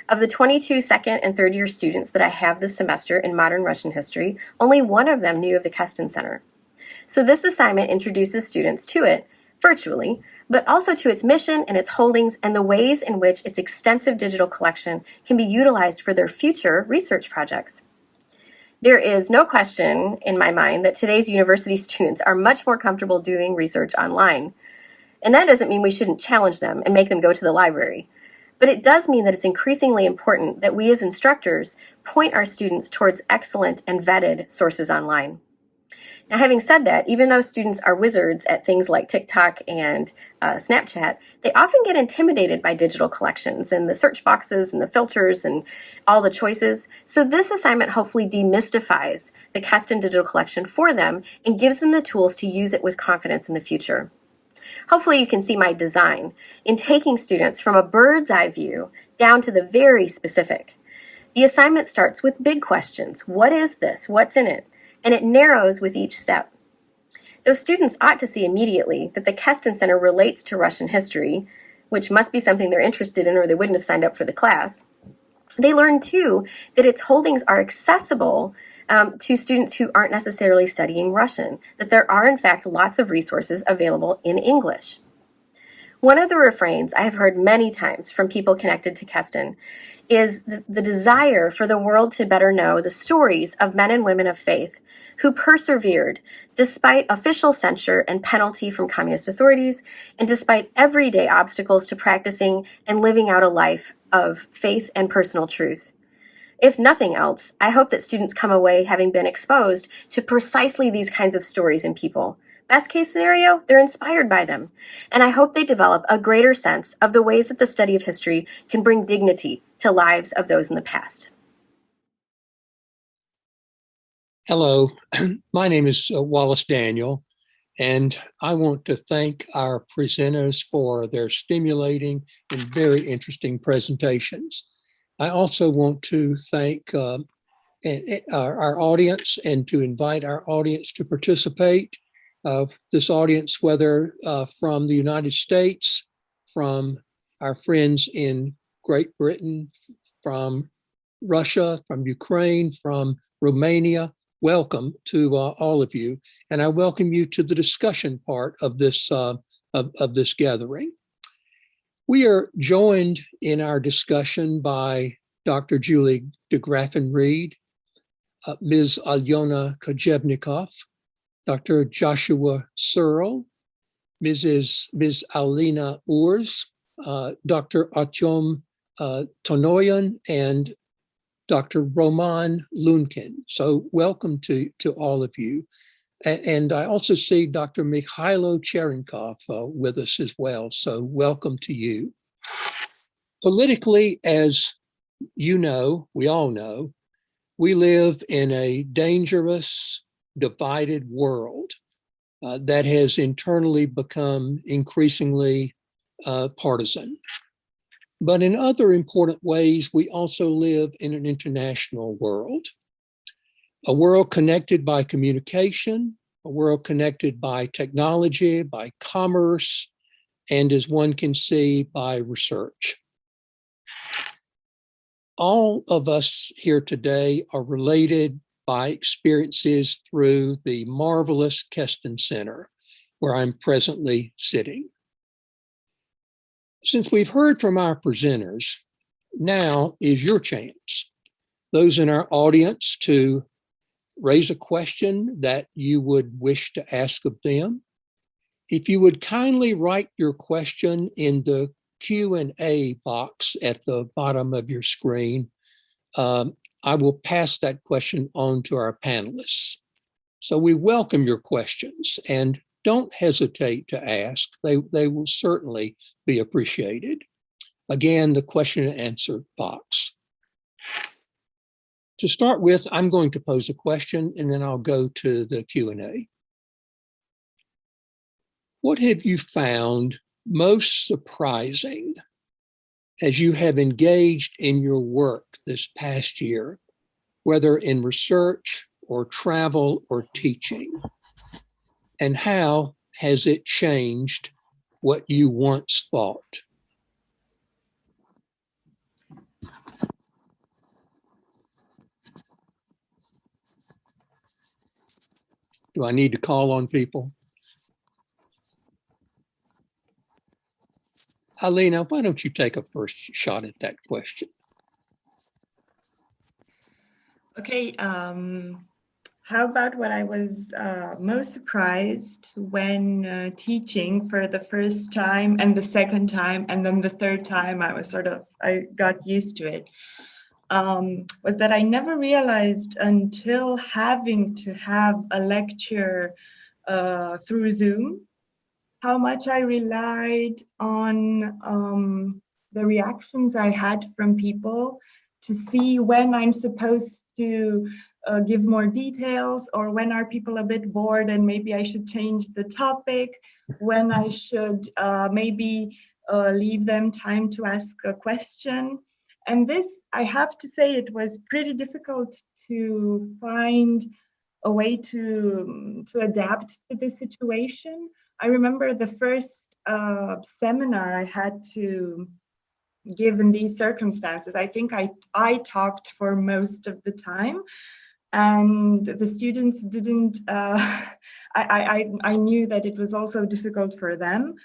Of the 22 second and third year students that I have this semester in modern Russian history, only 1 of them knew of the Keston Center. So this assignment introduces students to it, virtually, but also to its mission and its holdings and the ways in which its extensive digital collection can be utilized for their future research projects. There is no question in my mind that today's university students are much more comfortable doing research online. And that doesn't mean we shouldn't challenge them and make them go to the library. But it does mean that it's increasingly important that we as instructors point our students towards excellent and vetted sources online. Now, having said that, even though students are wizards at things like TikTok and Snapchat, they often get intimidated by digital collections and the search boxes and the filters and all the choices. So this assignment hopefully demystifies the Keston Digital Collection for them and gives them the tools to use it with confidence in the future. Hopefully you can see my design in taking students from a bird's eye view down to the very specific. The assignment starts with big questions. What is this? What's in it? And it narrows with each step. Those students ought to see immediately that the Keston Center relates to Russian history, which must be something they're interested in or they wouldn't have signed up for the class. They learn too that its holdings are accessible to students who aren't necessarily studying Russian, that there are in fact lots of resources available in English. One of the refrains I have heard many times from people connected to Keston is the desire for the world to better know the stories of men and women of faith who persevered despite official censure and penalty from communist authorities and despite everyday obstacles to practicing and living out a life of faith and personal truth. If nothing else, I hope that students come away having been exposed to precisely these kinds of stories and people. Best case scenario, they're inspired by them. And I hope they develop a greater sense of the ways that the study of history can bring dignity to lives of those in the past. Hello, my name is Wallace Daniel, and I want to thank our presenters for their stimulating and very interesting presentations. I also want to thank our audience and to invite our audience to participate. This audience, whether from the United States, from our friends in Great Britain, from Russia, from Ukraine, from Romania, welcome to all of you. And I welcome you to the discussion part of this gathering. We are joined in our discussion by Dr. Julie de Graffenried, Ms. Alyona Kojevnikov, Dr. Joshua Searle, Ms. Alina Urs, Dr. Artyom Tonoyan, and Dr. Roman Lunkin. So welcome to all of you. And I also see Dr. Mikhailo Cherenkov with us as well. So welcome to you. Politically, as you know, we all know, we live in a dangerous, divided world that has internally become increasingly partisan. But in other important ways, we also live in an international world, a world connected by communication, a world connected by technology, by commerce, and as one can see, by research. All of us here today are related by experiences through the marvelous Keston Center, where I'm presently sitting. Since we've heard from our presenters, now is your chance, those in our audience, to raise a question that you would wish to ask of them. If you would kindly write your question in the Q&A box at the bottom of your screen, I will pass that question on to our panelists. So we welcome your questions, and don't hesitate to ask. They will certainly be appreciated. Again, the question and answer box. To start with, I'm going to pose a question and then I'll go to the Q&A. What have you found most surprising as you have engaged in your work this past year, whether in research or travel or teaching? And how has it changed what you once thought? Do I need to call on people? Alina, why don't you take a first shot at that question? Okay, how about what I was most surprised when teaching for the first time and the second time and then the third time I got used to it. was that I never realized until having to have a lecture through Zoom how much I relied on the reactions I had from people to see when I'm supposed to give more details, or when are people a bit bored and maybe I should change the topic, when I should maybe leave them time to ask a question. And this, I have to say, it was pretty difficult to find a way to adapt to this situation. I remember the first seminar I had to give in these circumstances. I think I talked for most of the time, and the students didn't. I knew that it was also difficult for them.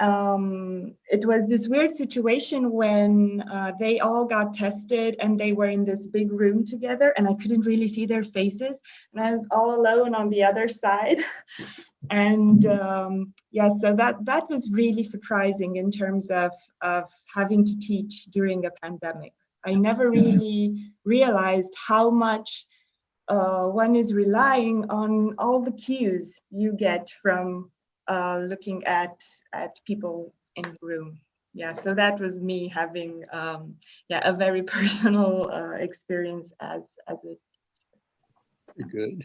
It was this weird situation when they all got tested and they were in this big room together, and I couldn't really see their faces, and I was all alone on the other side. And yeah, so that was really surprising in terms of having to teach during a pandemic. I never really realized how much one is relying on all the cues you get from looking at people in the room. Yeah, so that was me having a very personal experience as a Very good.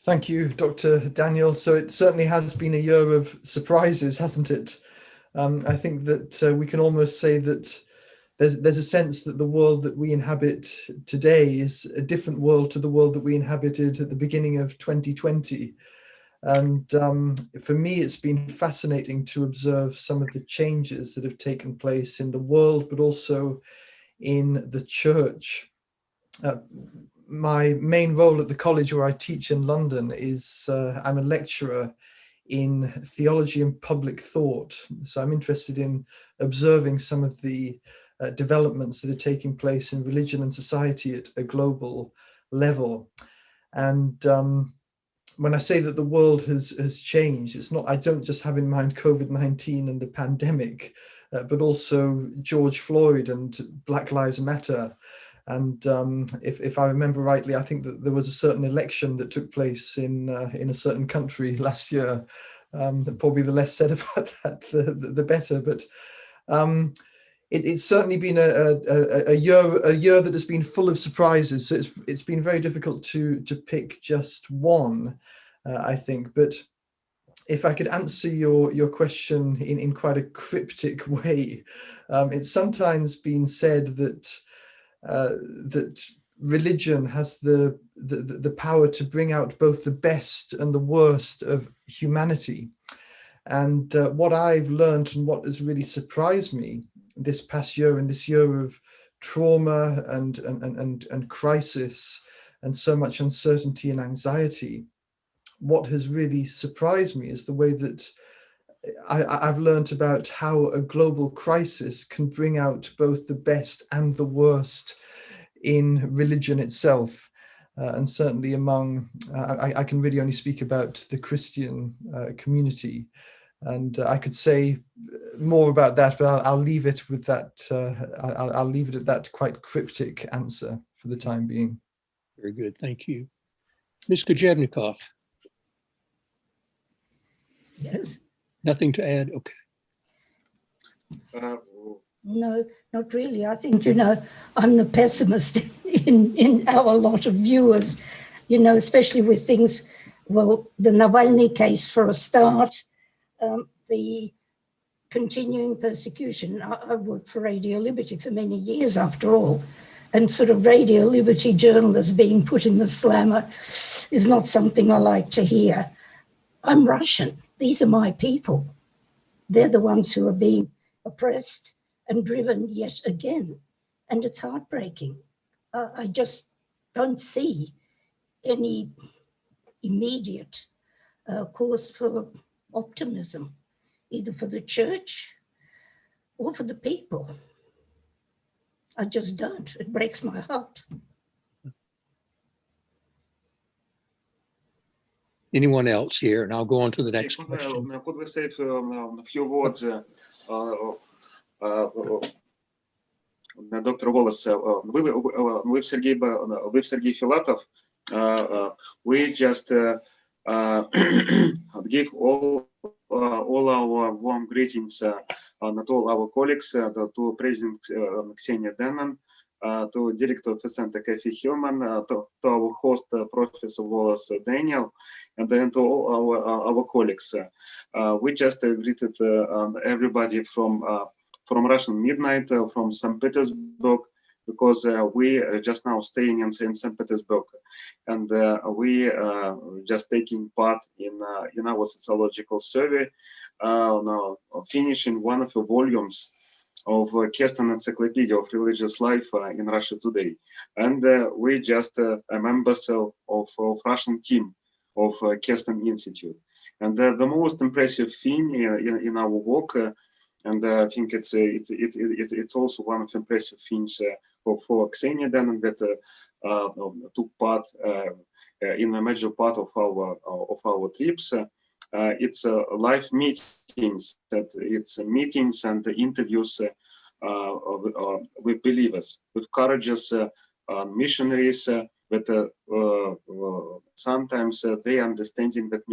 Thank you, Dr. Daniel. So it certainly has been a year of surprises, hasn't it? I think that we can almost say that there's a sense that the world that we inhabit today is a different world to the world that we inhabited at the beginning of 2020. And for me, it's been fascinating to observe some of the changes that have taken place in the world, but also in the church. My main role at the college where I teach in London is I'm a lecturer in theology and public thought. So I'm interested in observing some of the developments that are taking place in religion and society at a global level. And when I say that the world has changed, it's not, I don't just have in mind COVID-19 and the pandemic, but also George Floyd and Black Lives Matter. And if I remember rightly, I think that there was a certain election that took place in a certain country last year. Probably the less said about that, the better. But it's certainly been a year that has been full of surprises. So it's been very difficult to pick just one, I think. But if I could answer your question in quite a cryptic way, it's sometimes been said that religion has the power to bring out both the best and the worst of humanity. And what I've learned and what has really surprised me this past year, and this year of trauma and crisis and so much uncertainty and anxiety, what has really surprised me is the way that I've learned about how a global crisis can bring out both the best and the worst in religion itself. And certainly among, I can really only speak about the Christian community. And I could say more about that, but I'll leave it with that. I'll leave it at that quite cryptic answer for the time being. Very good, thank you. Ms. Kojevnikov. Yes. Nothing to add, okay. No, not really. I think, I'm the pessimist in our lot of viewers, especially with things, well, the Navalny case for a start, the continuing persecution. I've worked for Radio Liberty for many years, after all, and sort of Radio Liberty journalists being put in the slammer is not something I like to hear. I'm Russian. These are my people. They're the ones who are being oppressed and driven yet again. And it's heartbreaking. I just don't see any immediate cause for optimism, either for the church or for the people. I just don't. It breaks my heart. Anyone else here? And I'll go on to the next question. Could we say a few words Dr. Wallace, with Sergey Filatov, we just give all our warm greetings not all our colleagues, to President Ksenia Denon, to Director of the Center Kathy Hillman, to our host Professor Wallace Daniel, and then to all our colleagues. We just greeted everybody from Russian midnight, from St. Petersburg, because we are just now staying in St. Petersburg, and we just taking part in our sociological survey, now finishing one of the volumes of Keston Encyclopedia of Religious Life in Russia Today, and we just members of Russian team of Keston Institute, and the most impressive thing in our work. And I think it's also one of the impressive things for Ksenia Denon that took part in a major part of our trips. It's live meetings, it's meetings and interviews with believers, with courageous missionaries that sometimes they understanding that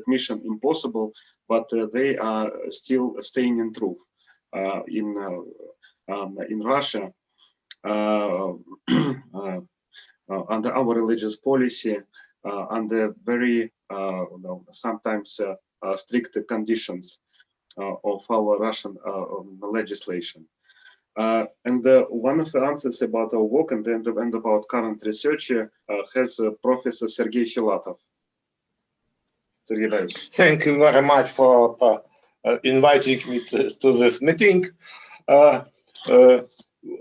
mission impossible, but they are still staying in truth in Russia under our religious policy, under very sometimes strict conditions of our Russian legislation. And one of the answers about our work and about current research has Professor Sergey Filatov. Thank you very much for inviting me to this meeting.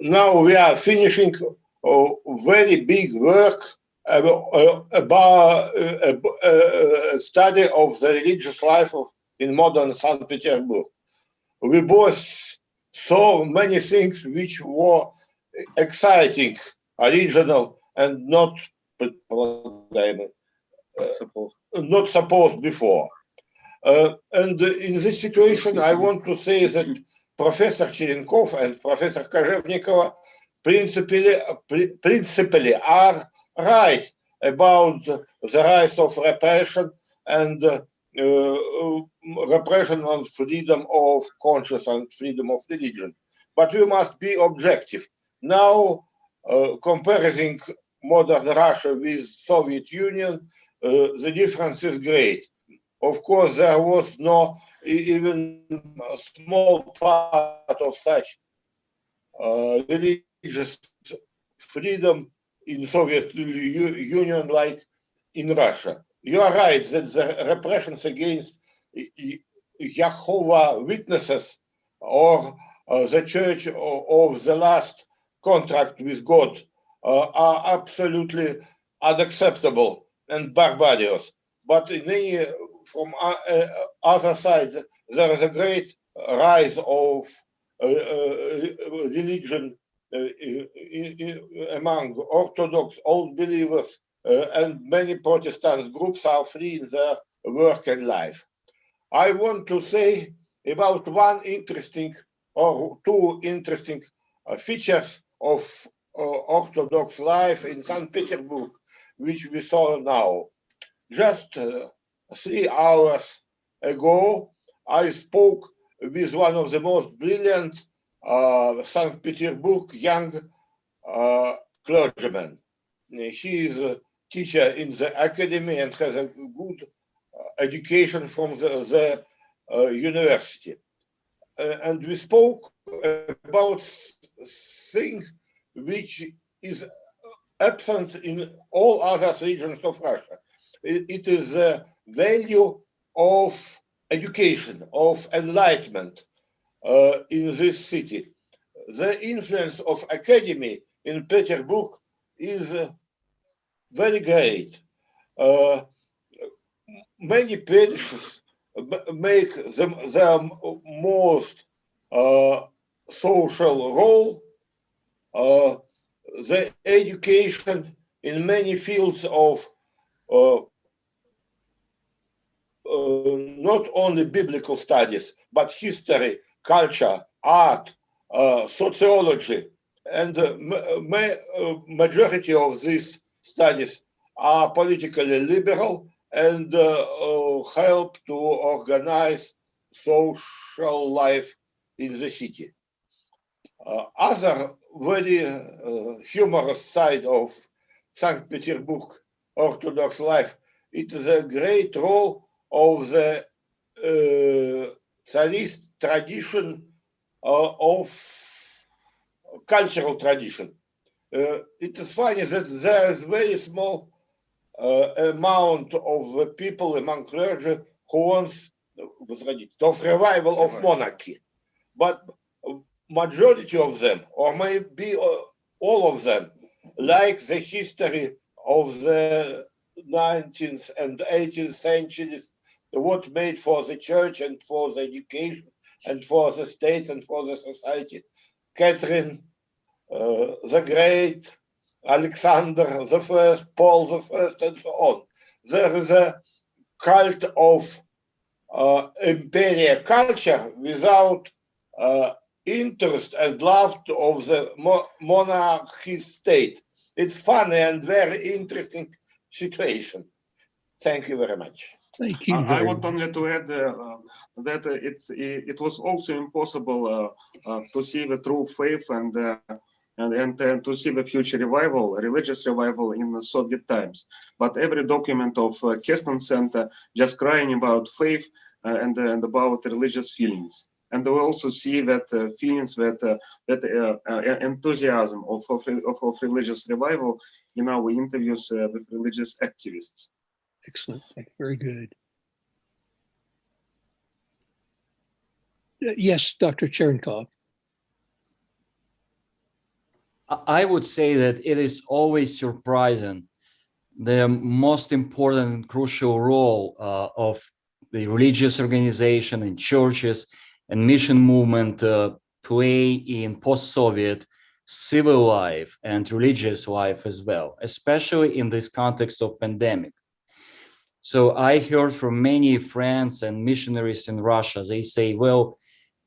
Now we are finishing a very big work about a study of the religious life in modern St. Petersburg. We both saw many things which were exciting, original, and not supposed before. And in this situation, I want to say that Professor Cherenkov and Professor Kozhevnikova principally are right about the rise of repression and repression on freedom of conscience and freedom of religion. But we must be objective. Now, comparing modern Russia with Soviet Union, the difference is great. Of course, there was no even a small part of such religious freedom in Soviet Union like in Russia. You are right that the repressions against Jehovah Witnesses or the Church of the Last Contract with God are absolutely unacceptable and barbarous. But from other side, there is a great rise of religion among Orthodox old believers, and many Protestant groups are free in their work and life. I want to say about one interesting or two interesting features of Orthodox life in St. Petersburg, which we saw now. Just 3 hours ago, I spoke with one of the most brilliant St. Petersburg young clergymen. He is a teacher in the academy and has a good education from the university. And we spoke about things which is absent in all other regions of Russia. It is the value of education, of enlightenment in this city. The influence of academy in Petersburg is very great. Many parishes make their most social role the education in many fields of not only biblical studies, but history, culture, art, sociology, and majority of these studies are politically liberal and help to organize social life in the city. Other very humorous side of St. Petersburg Orthodox life, it is a great role of the Tsarist tradition of cultural tradition. It is funny that there is very small amount of people among clergy who wants of revival of monarchy, but majority of them, or maybe all of them, like the history of the 19th and 18th centuries, what made for the church and for the education and for the state and for the society. Catherine the Great, Alexander the First, Paul the First, and so on. There is a cult of imperial culture without interest and love of the monarchy state. It's funny and very interesting situation. Thank you very much. Thank you. I want only to add that it was also impossible to see the true faith and to see the future revival, religious revival in the Soviet times. But every document of Keston Center just crying about faith and about religious feelings. And we also see that feelings, that enthusiasm of religious revival in our interviews with religious activists. Excellent. Very good. Yes, Dr. Cherenkov. I would say that it is always surprising the most important and crucial role of the religious organization and churches and mission movement play in post-Soviet civil life and religious life as well, especially in this context of pandemic. So I heard from many friends and missionaries in Russia, they say, well,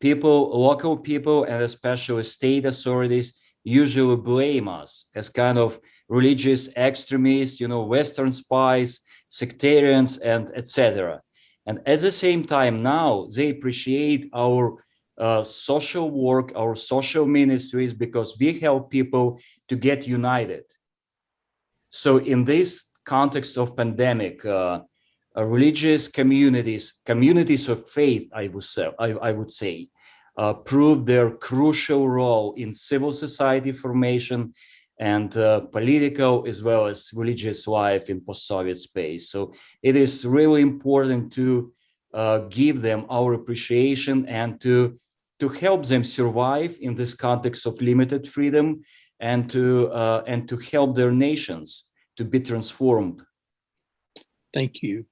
local people, and especially state authorities usually blame us as kind of religious extremists, Western spies, sectarians, and etc. And at the same time now, they appreciate our social work, our social ministries, because we help people to get united. So in this context of pandemic, religious communities of faith, I would say, proved their crucial role in civil society formation and political as well as religious life in post-Soviet space. So it is really important to give them our appreciation and to help them survive in this context of limited freedom and to help their nations to be transformed. Thank you.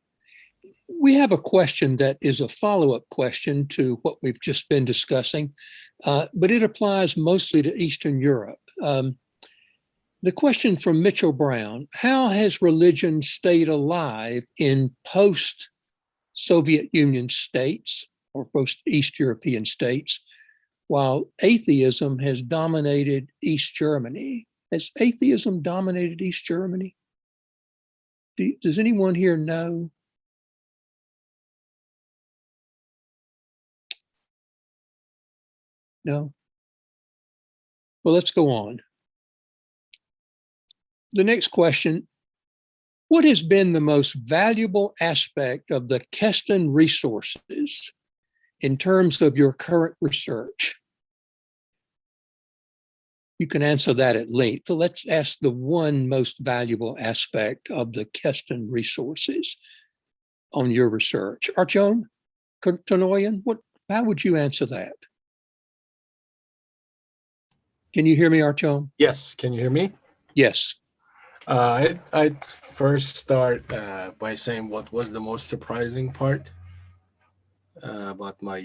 We have a question that is a follow-up question to what we've just been discussing, but it applies mostly to Eastern Europe. The question from Mitchell Brown: how has religion stayed alive in post-Soviet Union states or post-East European states while atheism has dominated East Germany? Has atheism dominated East Germany? Does anyone here know? No? Well, let's go on. The next question: what has been the most valuable aspect of the Keston resources in terms of your current research? You can answer that at length. So let's ask the one most valuable aspect of the Keston resources on your research. Artyom Tanoyan, how would you answer that? Can you hear me, Artyom? Yes, can you hear me? Yes. I'd first start by saying what was the most surprising part about my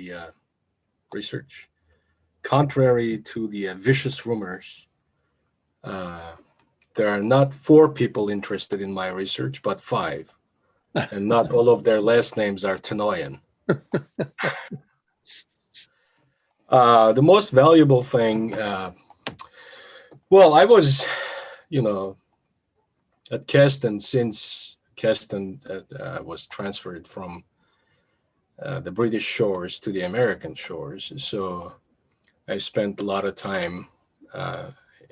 research. Contrary to the vicious rumors, there are not 4 people interested in my research, but 5. And not all of their last names are Tanoyan. The most valuable thing, well, I was, at Keston since Keston was transferred from the British shores to the American shores. So I spent a lot of time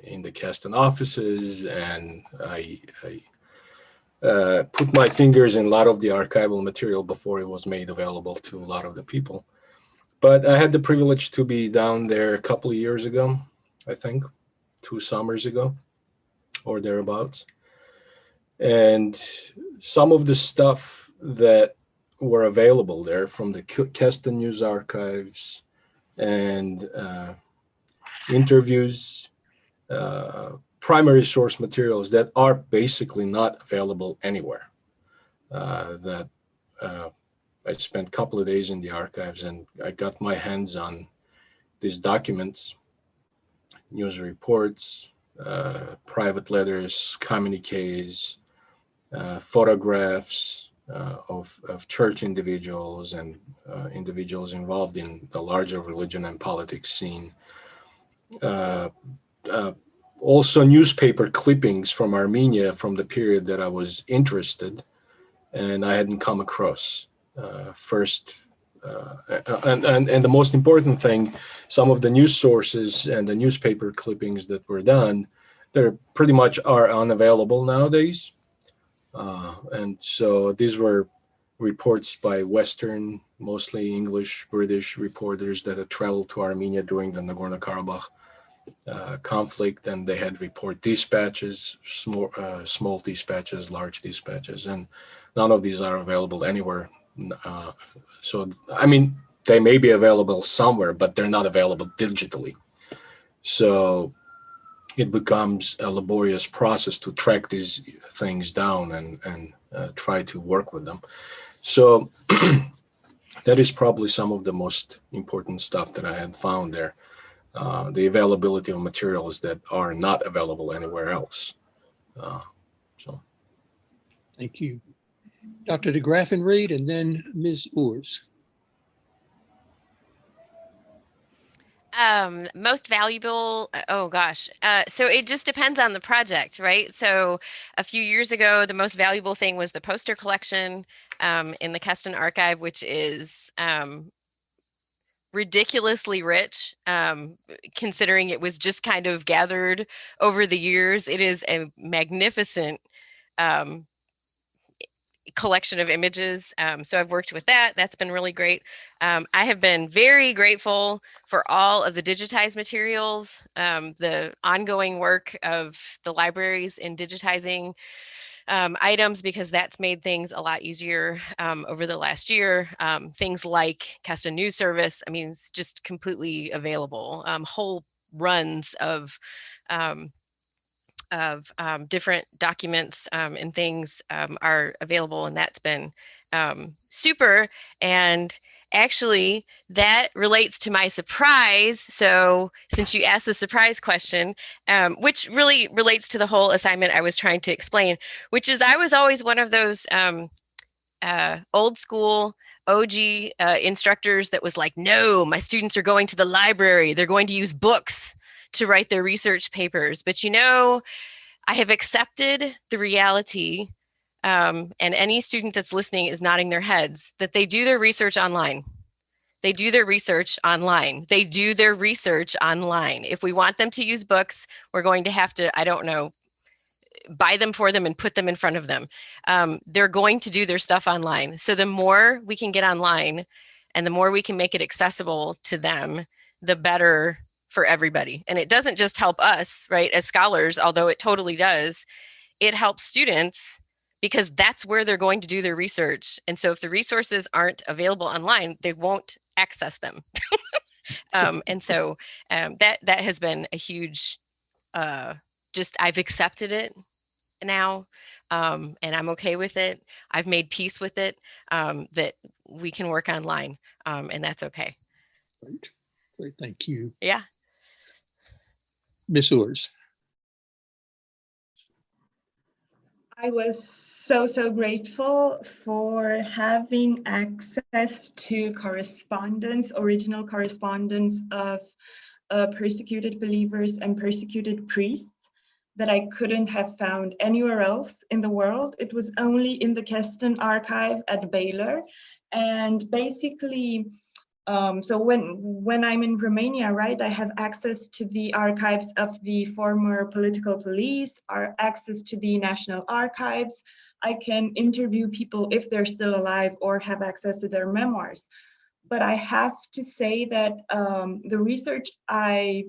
in the Keston offices, and I put my fingers in a lot of the archival material before it was made available to a lot of the people. But I had the privilege to be down there a couple of years ago, I think, 2 summers ago or thereabouts. And some of the stuff that were available there from the Keston News Archives and interviews, primary source materials that are basically not available anywhere. I spent a couple of days in the archives, and I got my hands on these documents, news reports, private letters, communiques, photographs of church individuals and individuals involved in the larger religion and politics scene. Also newspaper clippings from Armenia from the period that I was interested and I hadn't come across. And the most important thing, some of the news sources and the newspaper clippings that were done, they're pretty much are unavailable nowadays. And so these were reports by Western, mostly English, British reporters that had traveled to Armenia during the Nagorno-Karabakh conflict, and they had report dispatches, small dispatches, large dispatches, and none of these are available anywhere. So, I mean, they may be available somewhere, but they're not available digitally. So it becomes a laborious process to track these things down and try to work with them. So that is probably some of the most important stuff that I had found there. The availability of materials that are not available anywhere else. Thank you. Dr. de Graffenried and then Ms. Oers. Most valuable, oh gosh. So it just depends on the project, right? So a few years ago, the most valuable thing was the poster collection in the Keston Archive, which is ridiculously rich, considering it was just kind of gathered over the years. It is a magnificent collection of images. So I've worked with that. That's been really great. I have been very grateful for all of the digitized materials, the ongoing work of the libraries in digitizing items, because that's made things a lot easier over the last year. Things like Keston News Service, I mean, it's just completely available. Whole runs of different documents and things are available, and that's been super. And actually, that relates to my surprise. So since you asked the surprise question, which really relates to the whole assignment I was trying to explain, which is I was always one of those old school OG instructors that was like, no, my students are going to the library. They're going to use books to write their research papers. But I have accepted the reality, and any student that's listening is nodding their heads, that they do their research online. They do their research online. They do their research online. If we want them to use books, we're going to have to, I don't know, buy them for them and put them in front of them. They're going to do their stuff online. So the more we can get online and the more we can make it accessible to them, the better for everybody. And it doesn't just help us, right, as scholars, although it totally does. It helps students because that's where they're going to do their research. And so if the resources aren't available online, they won't access them. And so that has been a huge, I've accepted it now, and I'm okay with it. I've made peace with it, that we can work online, and that's okay. Great, thank you. Yeah. Ms. Oers. I was so grateful for having access to correspondence, original correspondence of persecuted believers and persecuted priests that I couldn't have found anywhere else in the world. It was only in the Keston archive at Baylor. And basically, so when I'm in Romania, right, I have access to the archives of the former political police, access to the National Archives. I can interview people if they're still alive or have access to their memoirs. But I have to say that the research I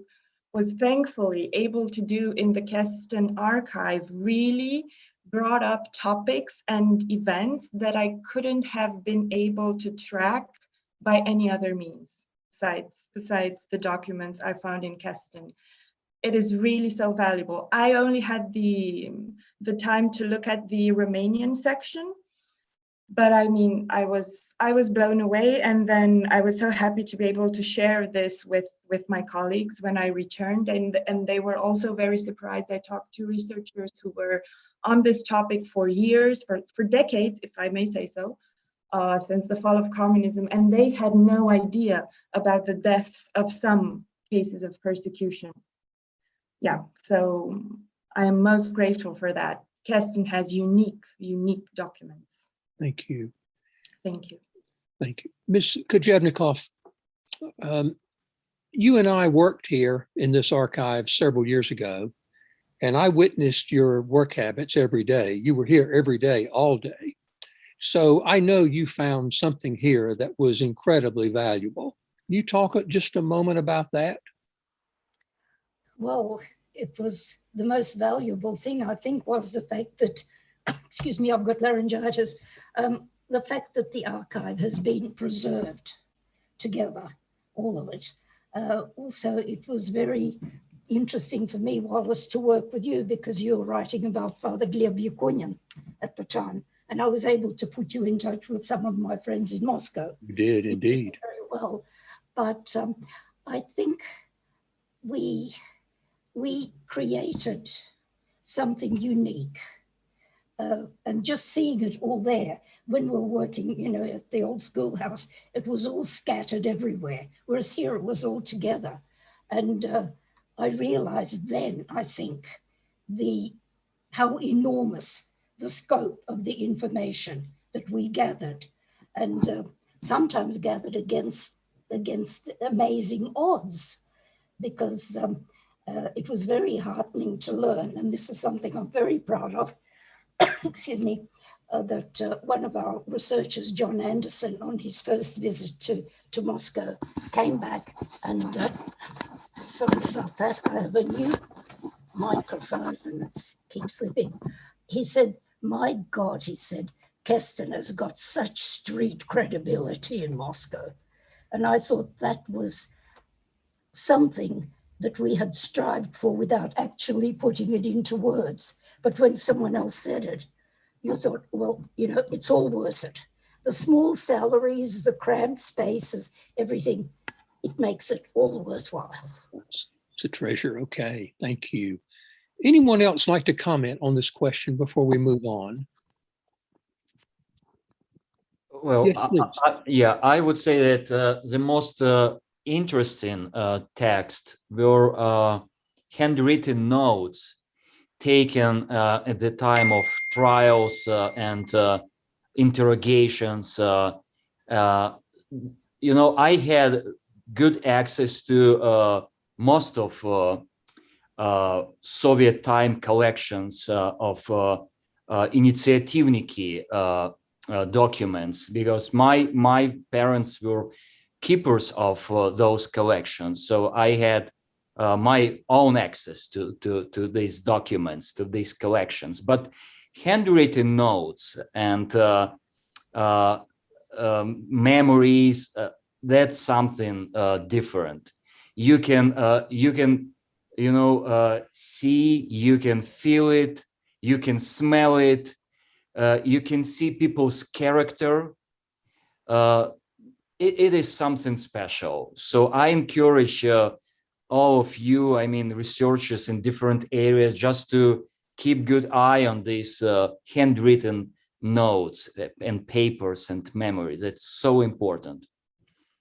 was thankfully able to do in the Keston archive really brought up topics and events that I couldn't have been able to track by any other means besides the documents I found in Keston. It is really so valuable. I only had the time to look at the Romanian section, but I mean, I was blown away, and then I was so happy to be able to share this with my colleagues when I returned, and they were also very surprised. I talked to researchers who were on this topic for years, for decades, if I may say so, since the fall of communism, and they had no idea about the deaths of some cases of persecution. Yeah, so I am most grateful for that. Keston has unique documents. Thank you. Thank you. Thank you. Ms. Kojevnikov, you and I worked here in this archive several years ago, and I witnessed your work habits every day. You were here every day, all day. So I know you found something here that was incredibly valuable. Can you talk just a moment about that? Well, it was the most valuable thing, I think, was the fact that, excuse me, I've got laryngitis, the fact that the archive has been preserved together, all of it. Also, it was very interesting for me, Wallace, to work with you because you were writing about Father Gleb Yakunin at the time. And I was able to put you in touch with some of my friends in Moscow. You did, indeed. Very well. But I think we created something unique. And just seeing it all there, when we were working, at the old schoolhouse, it was all scattered everywhere, whereas here it was all together. And I realized then, I think, how enormous the scope of the information that we gathered, and sometimes gathered against amazing odds, because it was very heartening to learn, and this is something I'm very proud of, excuse me, that one of our researchers, John Anderson, on his first visit to Moscow, came back and, sorry about that, I have a new microphone and it keeps slipping. He said, my God, he said, Keston has got such street credibility in Moscow. And I thought that was something that we had strived for without actually putting it into words. But when someone else said it, you thought, well, it's all worth it. The small salaries, the cramped spaces, everything, it makes it all worthwhile. It's a treasure. Okay, thank you. Anyone else like to comment on this question before we move on? Well, yes, I would say that the most interesting text were handwritten notes taken at the time of trials and interrogations. I had good access to most of Soviet time collections of initiativniki documents, because my parents were keepers of those collections. So I had my own access to these documents, to these collections. But handwritten notes and memories, that's something different. You can see, you can feel it, you can smell it, you can see people's character. It is something special. So I encourage all of you, researchers in different areas, just to keep good eye on these handwritten notes and papers and memories. That's so important.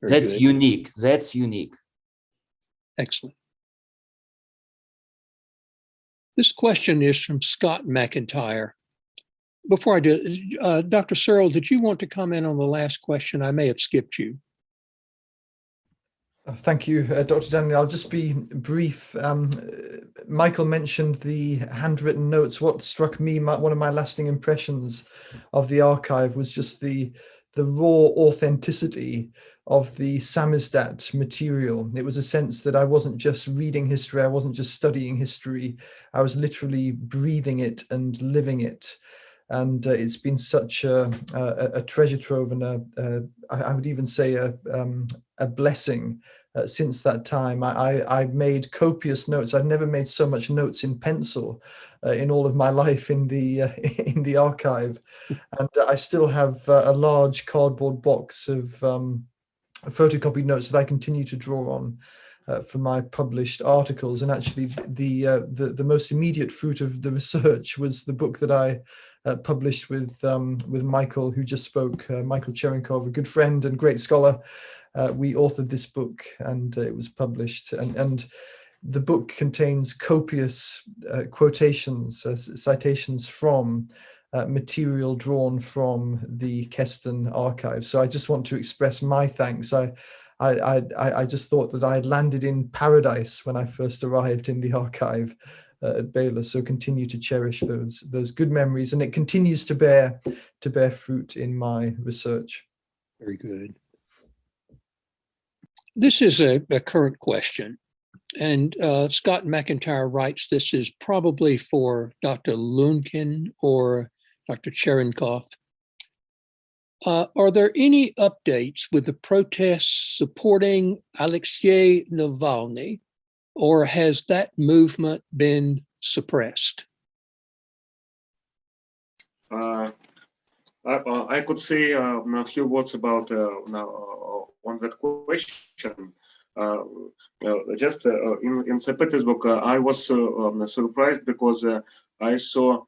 Very That's good. unique. That's unique. Excellent. This question is from Scott McIntyre. Before I do, Dr. Searle, did you want to comment on the last question? I may have skipped you. Thank you, Dr. Daniel. I'll just be brief. Michael mentioned the handwritten notes. What struck me, one of my lasting impressions of the archive was just the raw authenticity of the samizdat material. It was a sense that I wasn't just reading history, I wasn't just studying history, I was literally breathing it and living it. And it's been such a treasure trove, and I would even say a blessing since that time. I made copious notes. I'd never made so much notes in pencil in all of my life in the archive, and I still have a large cardboard box of photocopied notes that I continue to draw on for my published articles. And actually, the most immediate fruit of the research was the book that I published with Michael, who just spoke, Michael Cherenkov, a good friend and great scholar. We authored this book, and it was published. And the book contains copious quotations, citations from material drawn from the Keston archive. So I just want to express my thanks. I just thought that I had landed in paradise when I first arrived in the archive at Baylor. So continue to cherish those good memories, and it continues to bear fruit in my research. Very good. This is a current question, and Scott McIntyre writes, this is probably for Dr. Lunkin or Dr. Cherenkov. Are there any updates with the protests supporting Alexei Navalny, or has that movement been suppressed? I could say a few words about on that question. Just in St. Petersburg, I was surprised because I saw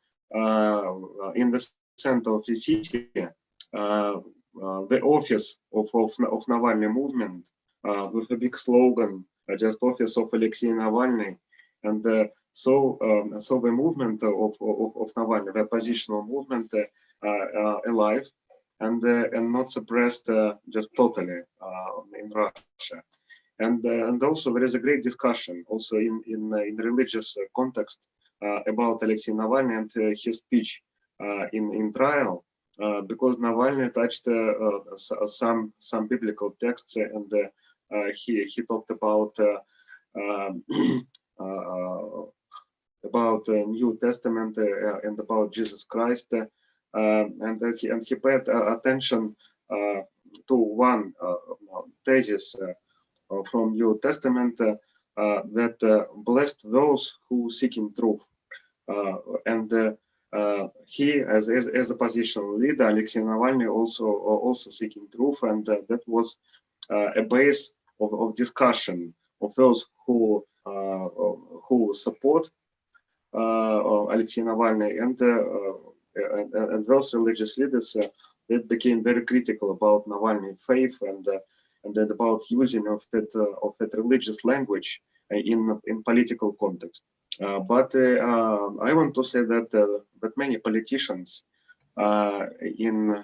in the center of the city the office of Navalny movement with a big slogan, just office of Alexei Navalny, and so the movement of Navalny, the oppositional movement, alive and not suppressed just totally in Russia. And also there is a great discussion also in religious context about Alexei Navalny and his speech in trial, because Navalny touched some biblical texts, and he talked about New Testament and about Jesus Christ, and he paid attention to one thesis from New Testament that blessed those who seeking truth, and he, as opposition leader, Alexei Navalny, also seeking truth, and that was a base of discussion of those who support Alexei Navalny and those religious leaders that became very critical about Navalny faith and then about using of that religious language in political context. But I want to say that many politicians in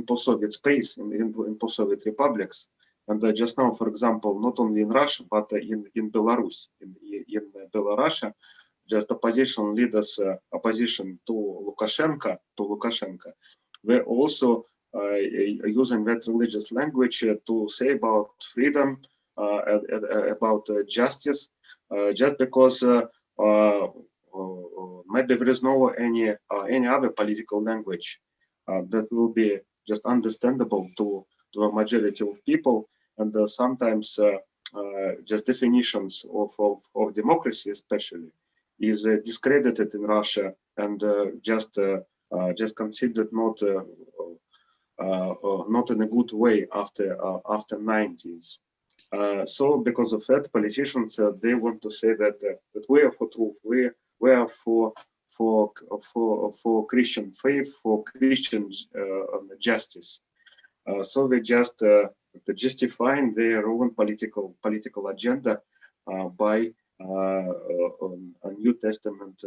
post-Soviet space, in post-Soviet republics, and just now, for example, not only in Russia but in Belarus, in Belarus, just opposition leaders, opposition to Lukashenko, were also using that religious language to say about freedom, about justice, just because maybe there is no any other political language that will be just understandable to a majority of people, and sometimes just definitions of democracy, especially, is discredited in Russia and just considered not in a good way after 90s. So because of that, politicians they want to say that we are for truth, we were for Christian faith, for Christian justice. So they just justifying their own political agenda by a New Testament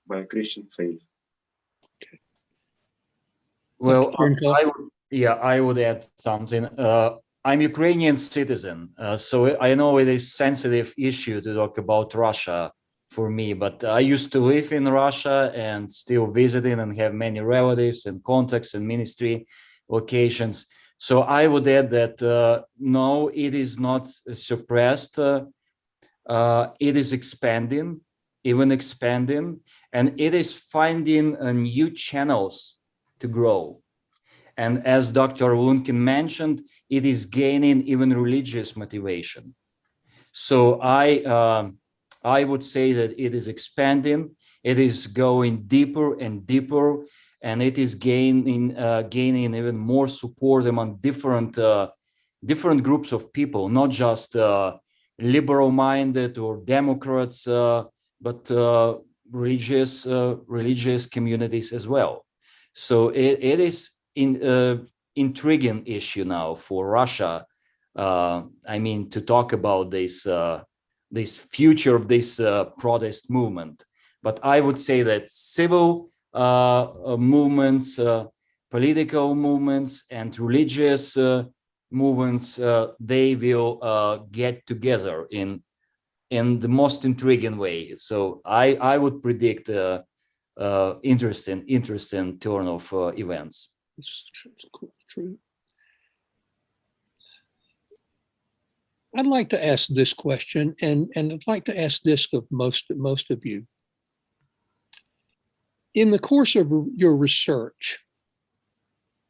by Christian faith. Well, I would add something. I'm Ukrainian citizen, so I know it is sensitive issue to talk about Russia for me, but I used to live in Russia and still visiting and have many relatives and contacts and ministry locations. So I would add that no, it is not suppressed. It is expanding, even expanding, and it is finding new channels to grow. And as Dr. Lunkin mentioned, it is gaining even religious motivation. So I would say that it is expanding, it is going deeper and deeper, and it is gaining even more support among different groups of people, not just liberal-minded or Democrats, but religious communities as well. So it is intriguing issue now for Russia. I mean, to talk about this future of this protest movement. But I would say that civil movements, political movements, and religious movements, they will get together in the most intriguing way. So I would predict interesting turn of events. It's true. I'd like to ask this question, and I'd like to ask this of most of you. In the course of your research,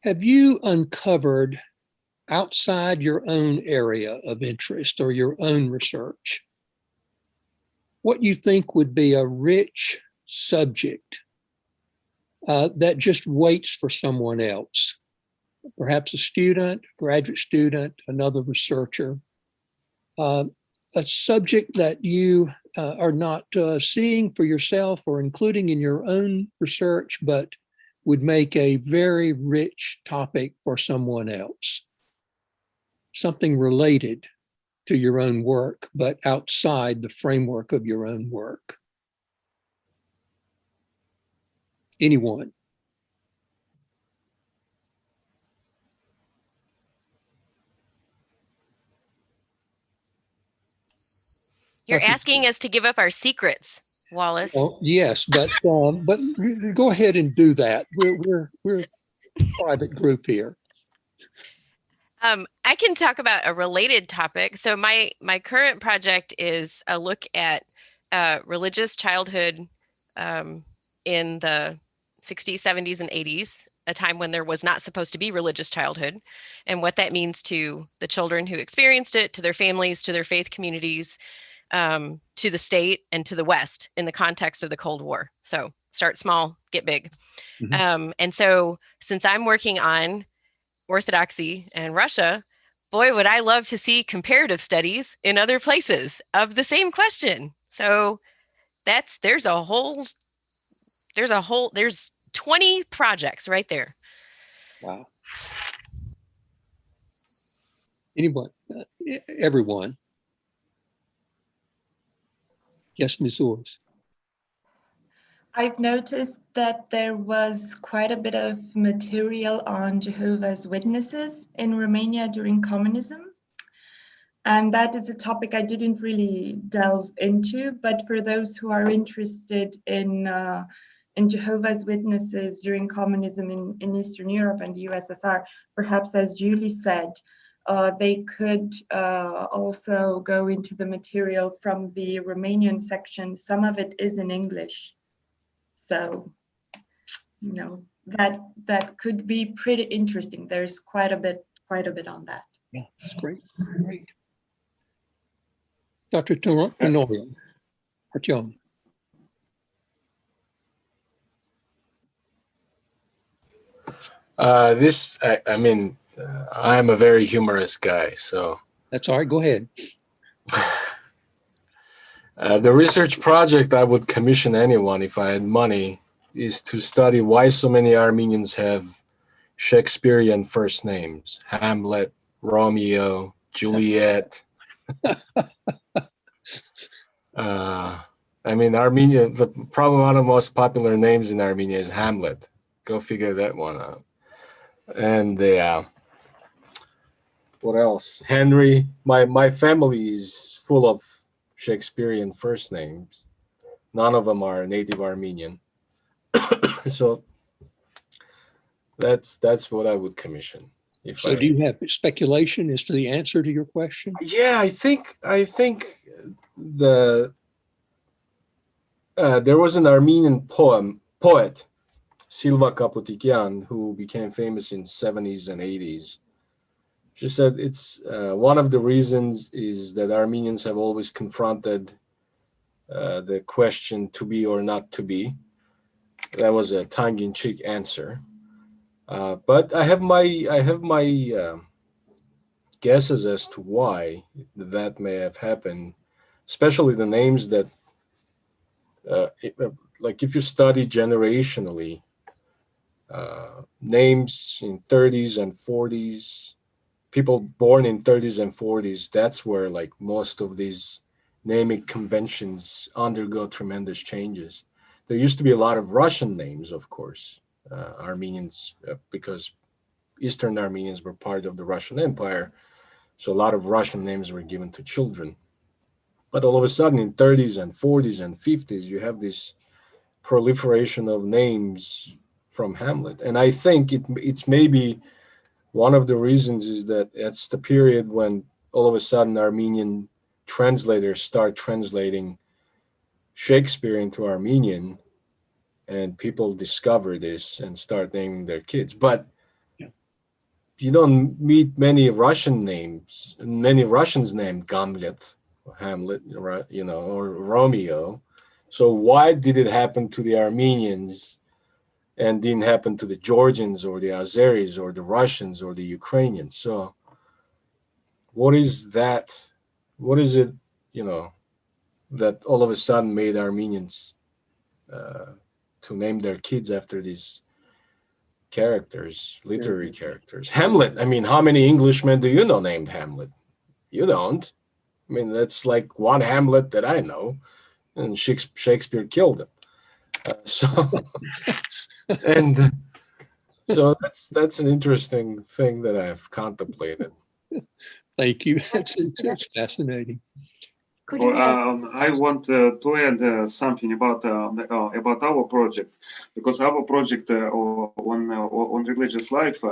have you uncovered outside your own area of interest or your own research what you think would be a rich subject that just waits for someone else, perhaps a student, a graduate student, another researcher, a subject that you are not seeing for yourself or including in your own research, but would make a very rich topic for someone else, something related to your own work, but outside the framework of your own work. Anyone? You're asking us to give up our secrets, Wallace. Oh, yes, but go ahead and do that. We're a private group here. I can talk about a related topic. So my current project is a look at religious childhood in the 60s, 70s, and 80s, a time when there was not supposed to be religious childhood, and what that means to the children who experienced it, to their families, to their faith communities, to the state, and to the West in the context of the Cold War. So start small, get big. Mm-hmm. And so since I'm working on Orthodoxy and Russia, boy, would I love to see comparative studies in other places of the same question. So there's 20 projects right there. Wow. Anyone, everyone. Yes, Ms. Ors. I've noticed that there was quite a bit of material on Jehovah's Witnesses in Romania during communism. And that is a topic I didn't really delve into, but for those who are interested in Jehovah's Witnesses during communism in Eastern Europe and the USSR, perhaps as Julie said, they could also go into the material from the Romanian section. Some of it is in English. So, you know, that could be pretty interesting. There's quite a bit on that. Yeah, that's great. Great. Dr. Tenorian, Artyom. I'm a very humorous guy, so. That's all right, go ahead. The research project I would commission anyone if I had money is to study why so many Armenians have Shakespearean first names: Hamlet, Romeo, Juliet. I mean, Armenia, probably one of the most popular names in Armenia is Hamlet. Go figure that one out. And what else? Henry. My family is full of Shakespearean first names. None of them are native Armenian. So that's what I would commission. So do you have speculation as to the answer to your question? Yeah, I think there was an Armenian poet, Silva Kaputikian, who became famous in 70s and 80s. She said it's one of the reasons is that Armenians have always confronted the question to be or not to be. That was a tongue-in-cheek answer. But I have my guesses as to why that may have happened, especially the names that, like if you study generationally, names in 30s and 40s, people born in 30s and 40s, that's where like most of these naming conventions undergo tremendous changes. There used to be a lot of Russian names, of course, Armenians, because Eastern Armenians were part of the Russian Empire. So a lot of Russian names were given to children. But all of a sudden in 30s and 40s and 50s, you have this proliferation of names from Hamlet. And I think it's maybe one of the reasons is that it's the period when all of a sudden Armenian translators start translating Shakespeare into Armenian, and people discover this and start naming their kids. But you don't meet many Russians named Hamlet, or Romeo. So why did it happen to the Armenians and didn't happen to the Georgians or the Azeris or the Russians or the Ukrainians? So what is that? What is it, that all of a sudden made Armenians to name their kids after these characters, literary characters? Hamlet. I mean, how many Englishmen do you know named Hamlet? You don't. I mean, that's like one Hamlet that I know, and Shakespeare killed him. So that's an interesting thing that I've contemplated. Thank you. It's fascinating. I want to add something about our project, because our project on religious life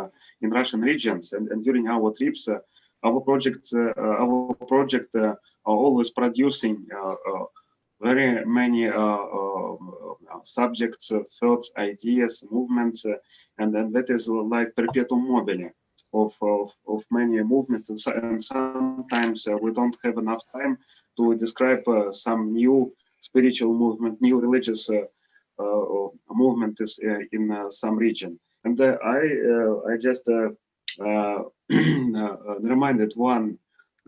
in Russian regions and during our trips, our project are always producing very many subjects, thoughts, ideas, movements, and that is like perpetuum mobile of many movements, and sometimes we don't have enough time to describe some new spiritual movement, new religious movement is in some region. And I just reminded one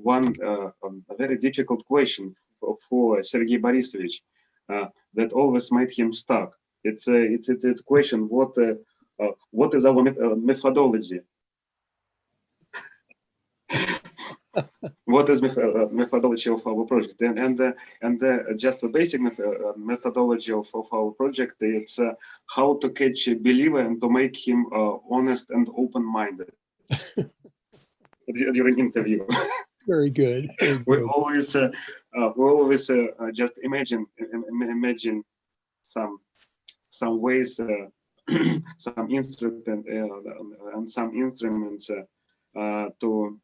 a very difficult question for Sergei Borisovich that always made him stuck. It's a question: what is our methodology? What is methodology of our project? And just a basic methodology of our project, it's how to catch a believer and to make him honest and open-minded during interview. Very good. We always just imagine some ways, some instrument and some instruments to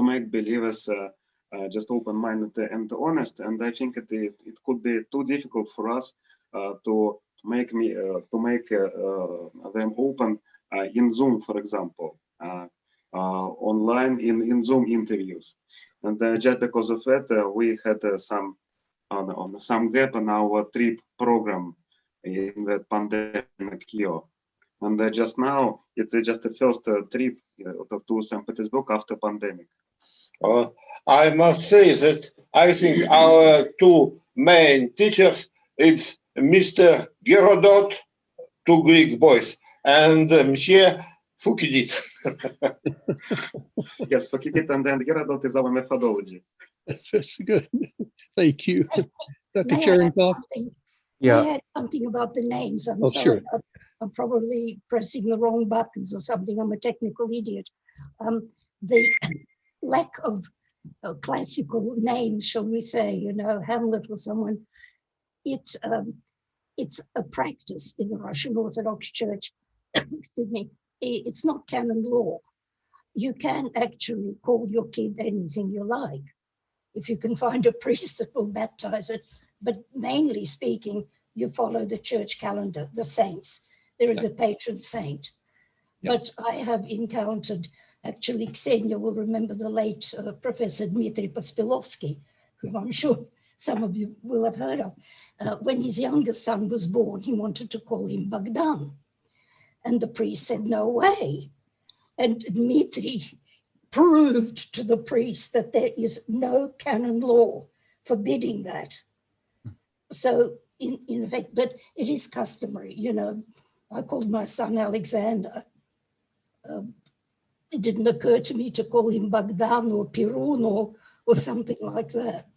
make believers just open-minded and honest. And I think it could be too difficult for us to make them open in Zoom, for example, online in Zoom interviews. And just because of that, we had some gap in our trip program in the pandemic year. And just now, it's just the first trip to St. Petersburg after pandemic. I must say that I think our two main teachers, it's Mr. Gerodot, two Greek boys, and Monsieur Fukidit. Yes, Fukidit and Gerodot is our methodology. That's good. Thank you. Dr. May I add Cherenkov? something? Yeah. May I add something about the names? I'm Oh, sorry. sure. I'm probably pressing the wrong buttons or something. I'm a technical idiot. The lack of classical names, shall we say, you know, Hamlet or someone, it's a practice in the Russian Orthodox Church. Excuse me. It's not canon law. You can actually call your kid anything you like if you can find a priest that will baptize it. But mainly speaking, you follow the church calendar, the saints. There is a patron saint. But I have encountered, actually, Ksenia will remember the late Professor Dmitry Pospilovsky, whom I'm sure some of you will have heard of. When his youngest son was born, he wanted to call him Bogdan. And the priest said, no way. And Dmitry proved to the priest that there is no canon law forbidding that. So in effect, but it is customary, you know. I called my son Alexander. It didn't occur to me to call him Bogdan or Pirun or something like that.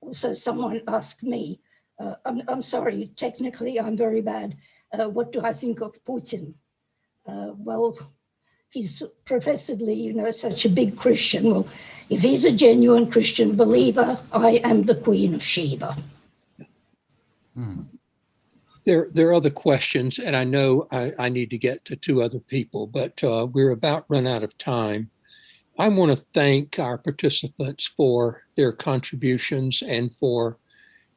Also, someone asked me, I'm sorry, technically I'm very bad. What do I think of Putin? Well, he's professedly, you know, such a big Christian. Well, if he's a genuine Christian believer, I am the Queen of Sheba. There are other questions, and I know I need to get to two other people, but we're about run out of time. I want to thank our participants for their contributions and for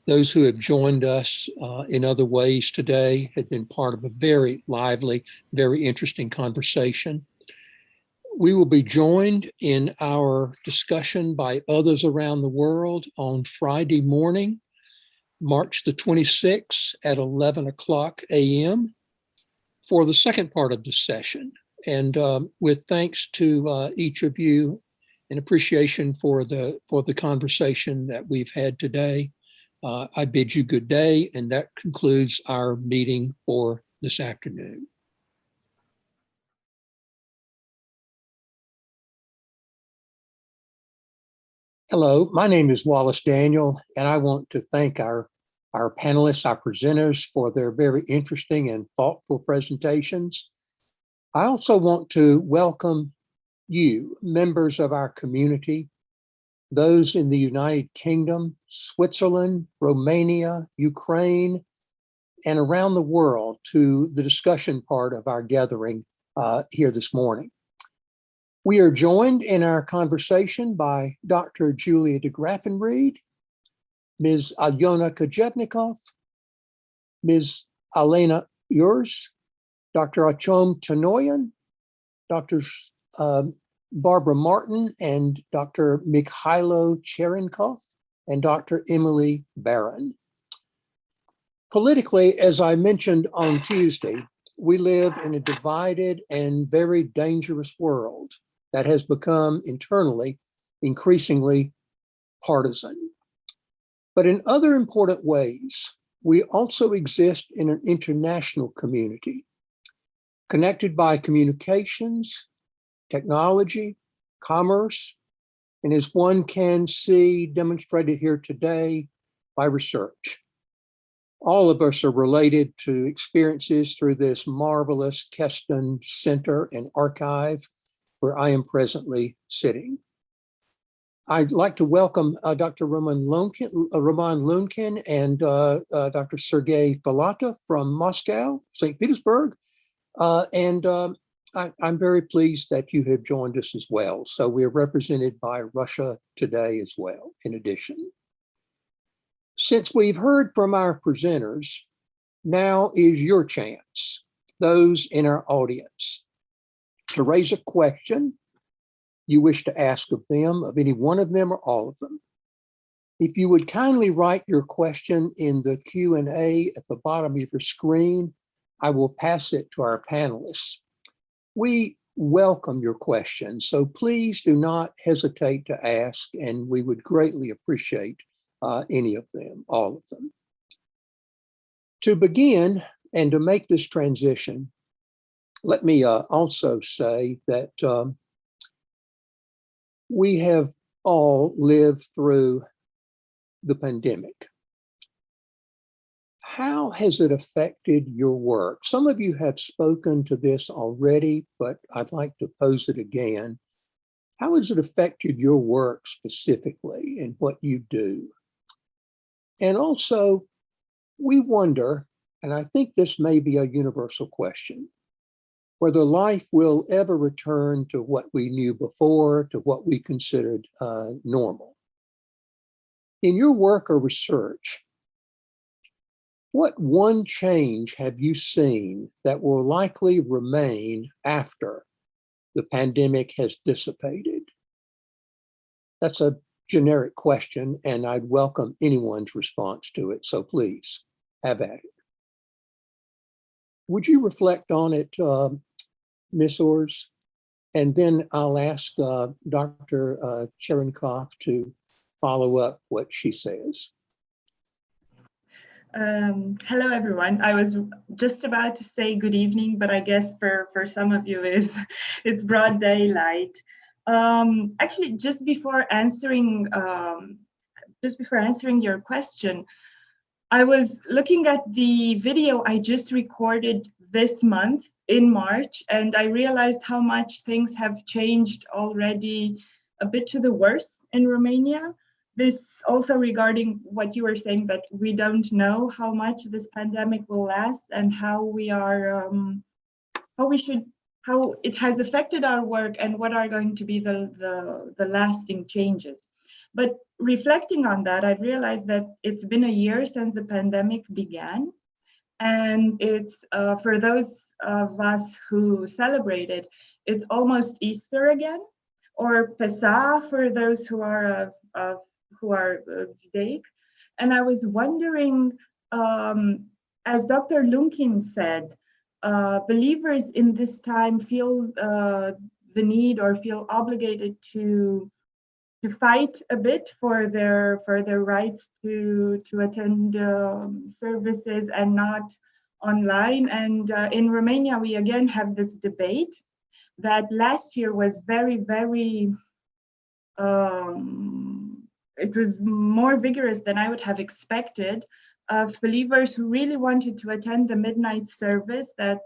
those who have joined us in other ways today, have been part of a very lively, very interesting conversation. We will be joined in our discussion by others around the world on Friday morning, March the 26th at 11 o'clock a.m. for the second part of the session. And with thanks to each of you and appreciation for the conversation that we've had today, I bid you good day, and that concludes our meeting for this afternoon. Hello, my name is Wallace Daniel, and I want to thank our panelists, our presenters, for their very interesting and thoughtful presentations. I also want to welcome you, members of our community, those in the United Kingdom, Switzerland, Romania, Ukraine, and around the world to the discussion part of our gathering here this morning. We are joined in our conversation by Dr. Julia de Graffenried, Ms. Alyona Kojevnikov, Ms. Alena Urs, Dr. Achom Tanoyan, Dr. Barbara Martin, and Dr. Mikhailo Cherenkov, and Dr. Emily Barron. Politically, as I mentioned on Tuesday, we live in a divided and very dangerous world that has become internally increasingly partisan. But in other important ways, we also exist in an international community, connected by communications, technology, commerce, and as one can see demonstrated here today, by research. All of us are related to experiences through this marvelous Keston Center and Archive, where I am presently sitting. I'd like to welcome Dr. Roman Lunkin and Dr. Sergei Filatov from Moscow, St. Petersburg. I'm very pleased that you have joined us as well. So we are represented by Russia today as well, in addition. Since we've heard from our presenters, now is your chance, those in our audience, to raise a question you wish to ask of them, of any one of them or all of them. If you would kindly write your question in the Q&A at the bottom of your screen, I will pass it to our panelists. We welcome your questions. So please do not hesitate to ask, and we would greatly appreciate any of them, all of them. To begin and to make this transition, let me also say that we have all lived through the pandemic. How has it affected your work? Some of you have spoken to this already, but I'd like to pose it again. How has it affected your work specifically and what you do? And also, we wonder, and I think this may be a universal question, whether life will ever return to what we knew before, to what we considered normal. In your work or research, what one change have you seen that will likely remain after the pandemic has dissipated? That's a generic question, and I'd welcome anyone's response to it, so please have at it. Would you reflect on it, Ms. Ors? And then I'll ask Dr. Cherenkov to follow up what she says. Hello, everyone. I was just about to say good evening, but I guess for some of you it's broad daylight. Actually, just before answering your question, I was looking at the video I just recorded this month in March, and I realized how much things have changed already a bit to the worse in Romania. This also regarding what you were saying, that we don't know how much this pandemic will last and how we are, how it has affected our work and what are going to be the lasting changes. But reflecting on that, I've realized that it's been a year since the pandemic began. And it's for those of us who celebrated, it's almost Easter again, or Pesach for those who are Judaic. And I was wondering, as Dr. Lunkin said, believers in this time feel the need or feel obligated to fight a bit for their rights to attend services and not online. And in Romania, we again have this debate that last year was very, very it was more vigorous than I would have expected, of believers who really wanted to attend the midnight service that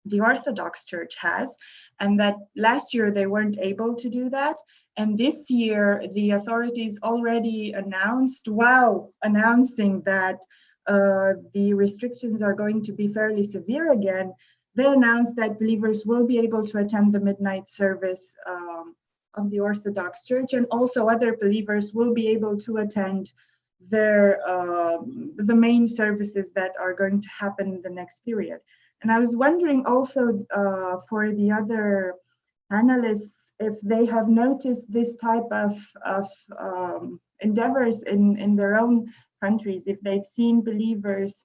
the Orthodox Church has, and that last year they weren't able to do that. And this year, the authorities already announced, while announcing that the restrictions are going to be fairly severe again, they announced that believers will be able to attend the midnight service of the Orthodox Church, and also other believers will be able to attend their the main services that are going to happen in the next period. And I was wondering also for the other panelists if they have noticed this type of endeavors in their own countries, if they've seen believers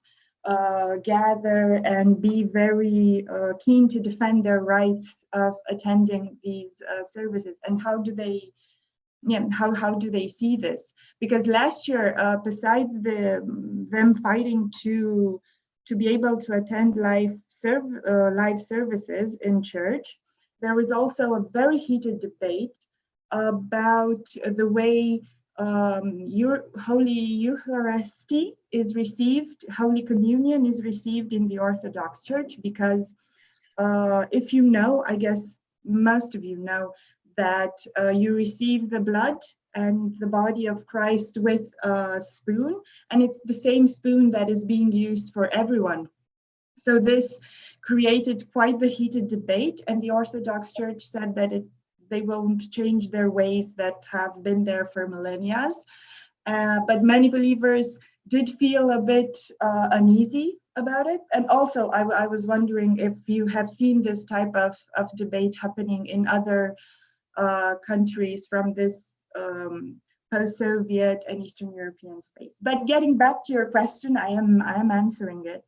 gather and be very keen to defend their rights of attending these services, and how do they see this? Because last year, besides them fighting to be able to attend live services in church, there was also a very heated debate about the way Holy Eucharisty is received, Holy Communion is received in the Orthodox Church, because if you know, I guess most of you know, that you receive the blood and the body of Christ with a spoon, and it's the same spoon that is being used for everyone. So this created quite the heated debate, and the Orthodox Church said that they won't change their ways that have been there for millennia. But many believers did feel a bit uneasy about it. And also, I was wondering if you have seen this type of debate happening in other countries from this post-Soviet and Eastern European space. But getting back to your question, I am answering it.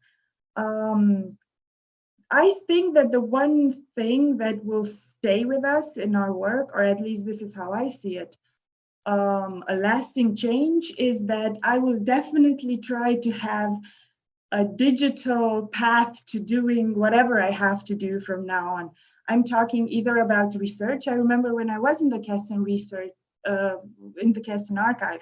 I think that the one thing that will stay with us in our work, or at least this is how I see it, a lasting change, is that I will definitely try to have a digital path to doing whatever I have to do from now on. I'm talking either about research. I remember when I was in the Keston research, in the Keston archive,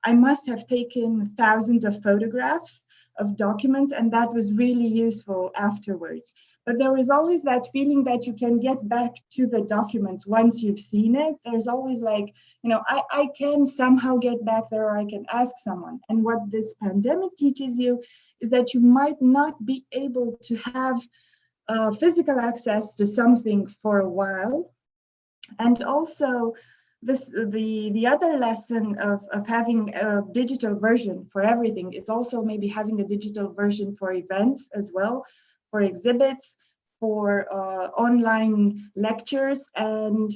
I must have taken thousands of photographs of documents, and that was really useful afterwards. But there is always that feeling that you can get back to the documents once you've seen it. There's always like, I can somehow get back there, or I can ask someone. And what this pandemic teaches you is that you might not be able to have physical access to something for a while. And also, the other lesson of having a digital version for everything is also maybe having a digital version for events as well, for exhibits, for online lectures. And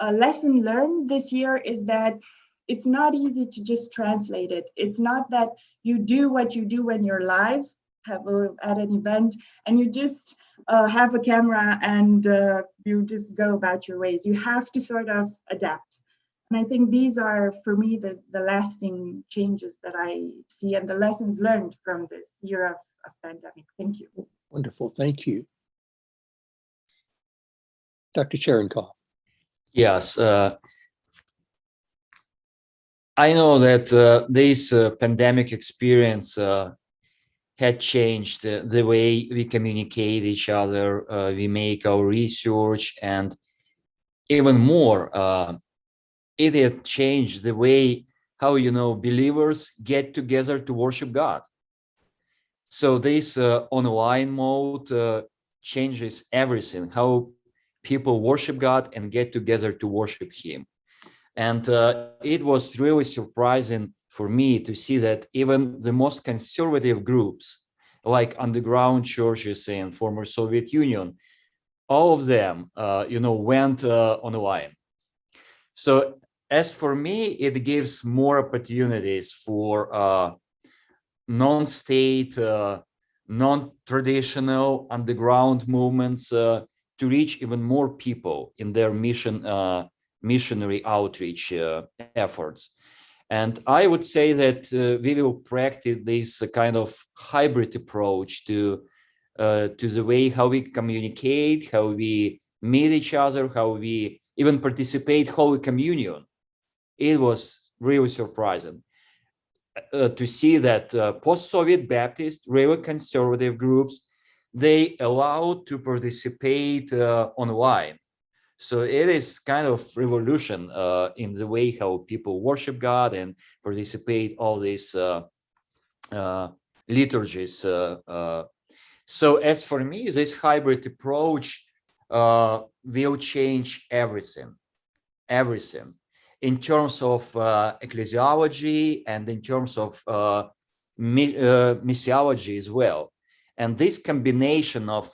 a lesson learned this year is that it's not easy to just translate it. It's not that you do what you do when you're live at an event and you just have a camera and you just go about your ways. You have to sort of adapt. And I think these are, for me, the lasting changes that I see and the lessons learned from this year of pandemic. Thank you. Wonderful. Thank you. Dr. Cherenkov. Yes. I know that this pandemic experience had changed the way we communicate each other, we make our research, and even more, it had changed the way how, believers get together to worship God. So this online mode changes everything, how people worship God and get together to worship Him. And it was really surprising for me to see that even the most conservative groups, like underground churches in former Soviet Union, all of them, went online. So as for me, it gives more opportunities for non-state, non-traditional underground movements to reach even more people in their missionary outreach efforts. And I would say that we will practice this kind of hybrid approach to the way how we communicate, how we meet each other, how we even participate Holy Communion. It was really surprising to see that post-Soviet Baptist, really conservative groups, they allowed to participate online. So it is kind of revolution in the way how people worship God and participate all these liturgies. So as for me, this hybrid approach will change everything in terms of ecclesiology and in terms of missiology as well. And this combination of,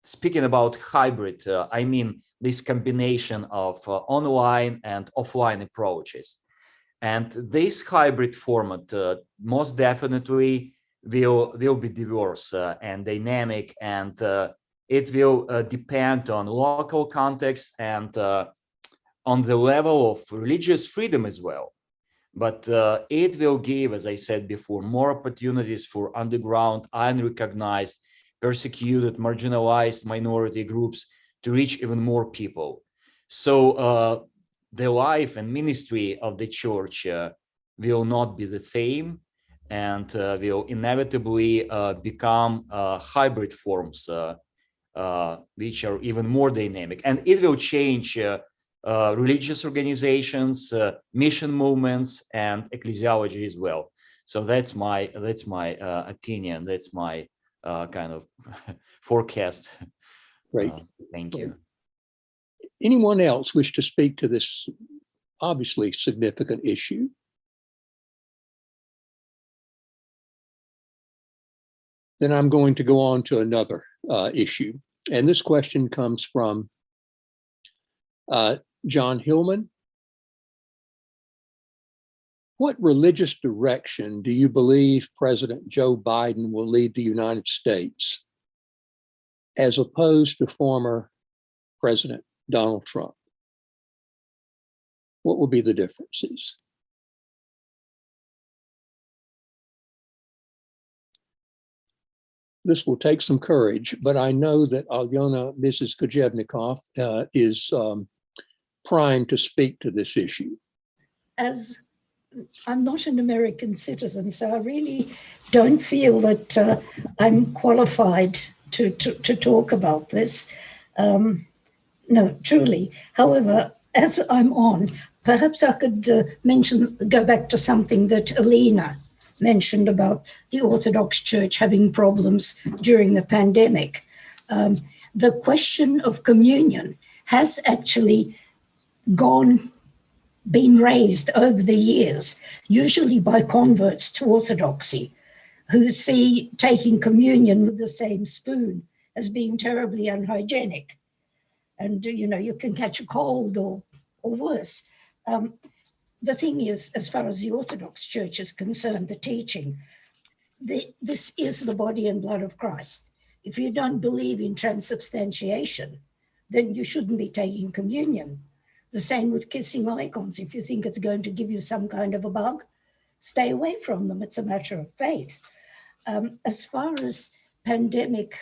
speaking about hybrid, I mean this combination of online and offline approaches. And this hybrid format most definitely will be diverse and dynamic, and it will depend on local context and on the level of religious freedom as well. But it will give, as I said before, more opportunities for underground, unrecognized, persecuted, marginalized minority groups to reach even more people. So the life and ministry of the church will not be the same, and will inevitably become hybrid forms, which are even more dynamic. And it will change religious organizations, mission movements, and ecclesiology as well. So that's my opinion. That's my kind of forecast. Great. Thank you. Anyone else wish to speak to this obviously significant issue? Then I'm going to go on to another issue. And this question comes from John Hillman. what religious direction do you believe President Joe Biden will lead the United States as opposed to former President Donald Trump? What will be the differences? This will take some courage, but I know that Alyona, Mrs. Kojevnikov, is primed to speak to this issue. As I'm not an American citizen, so I really don't feel that I'm qualified to talk about this. No, truly. However, as I'm on, perhaps I could go back to something that Alina mentioned about the Orthodox Church having problems during the pandemic. The question of communion has actually been raised over the years, usually by converts to Orthodoxy, who see taking communion with the same spoon as being terribly unhygienic. And, you can catch a cold or worse. The thing is, as far as the Orthodox Church is concerned, the teaching, this is the body and blood of Christ. If you don't believe in transubstantiation, then you shouldn't be taking communion. The same with kissing icons. If you think it's going to give you some kind of a bug, stay away from them. It's a matter of faith. As far as pandemic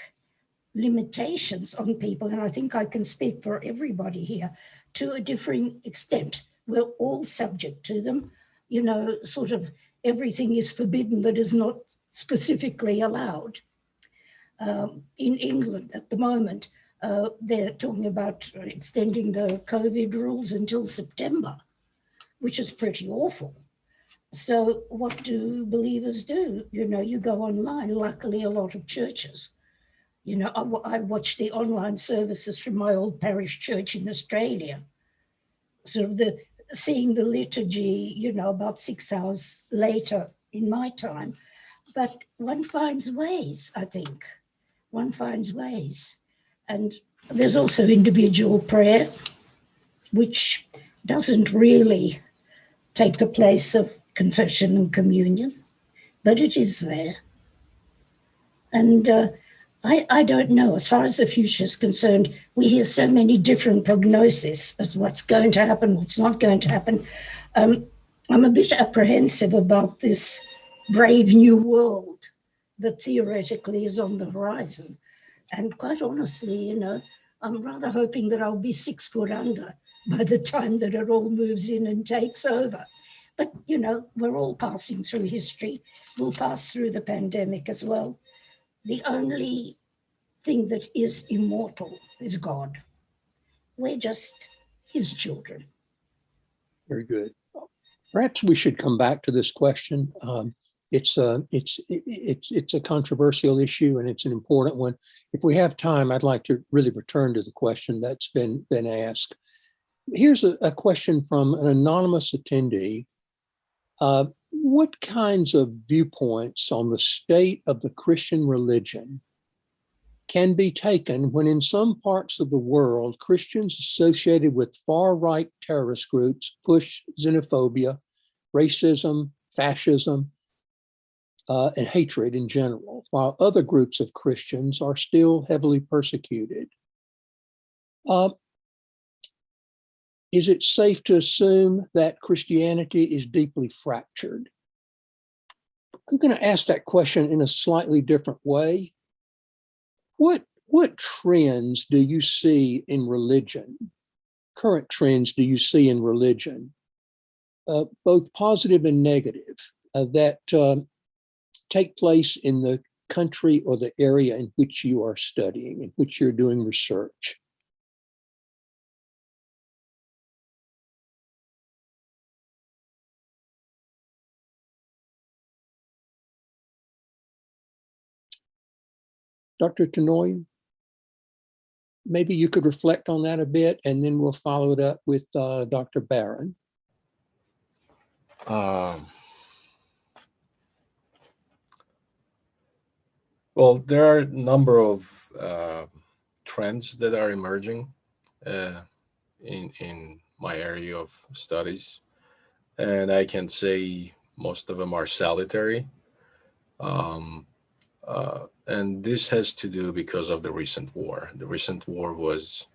limitations on people, and I think I can speak for everybody here, to a differing extent, we're all subject to them. Sort of everything is forbidden that is not specifically allowed. In England at the moment, they're talking about extending the COVID rules until September, which is pretty awful. So what do believers do? You go online. Luckily, a lot of churches. I watch the online services from my old parish church in Australia. Sort of seeing the liturgy, about 6 hours later in my time. But one finds ways, I think. One finds ways. And there's also individual prayer, which doesn't really take the place of confession and communion, but it is there. And I don't know. As far as the future is concerned, we hear so many different prognoses as what's going to happen, what's not going to happen. I'm a bit apprehensive about this brave new world that theoretically is on the horizon. And quite honestly, I'm rather hoping that I'll be 6 foot under by the time that it all moves in and takes over. But, we're all passing through history. We'll pass through the pandemic as well. The only thing that is immortal is God. We're just his children. Very good. Perhaps we should come back to this question. It's a controversial issue and it's an important one. If we have time, I'd like to really return to the question that's been asked. Here's a question from an anonymous attendee. What kinds of viewpoints on the state of the Christian religion can be taken when in some parts of the world, Christians associated with far-right terrorist groups push xenophobia, racism, fascism, and hatred in general, while other groups of Christians are still heavily persecuted? Is it safe to assume that Christianity is deeply fractured? I'm going to ask that question in a slightly different way. What trends do you see in religion? Current trends do you see in religion, both positive and negative, that take place in the country or the area in which you are studying, in which you're doing research? Dr. Tenoy, maybe you could reflect on that a bit, and then we'll follow it up with Dr. Barron. Well, there are a number of trends that are emerging in my area of studies. and I can say most of them are salutary. Um, and this has to do because of the recent war. The recent war was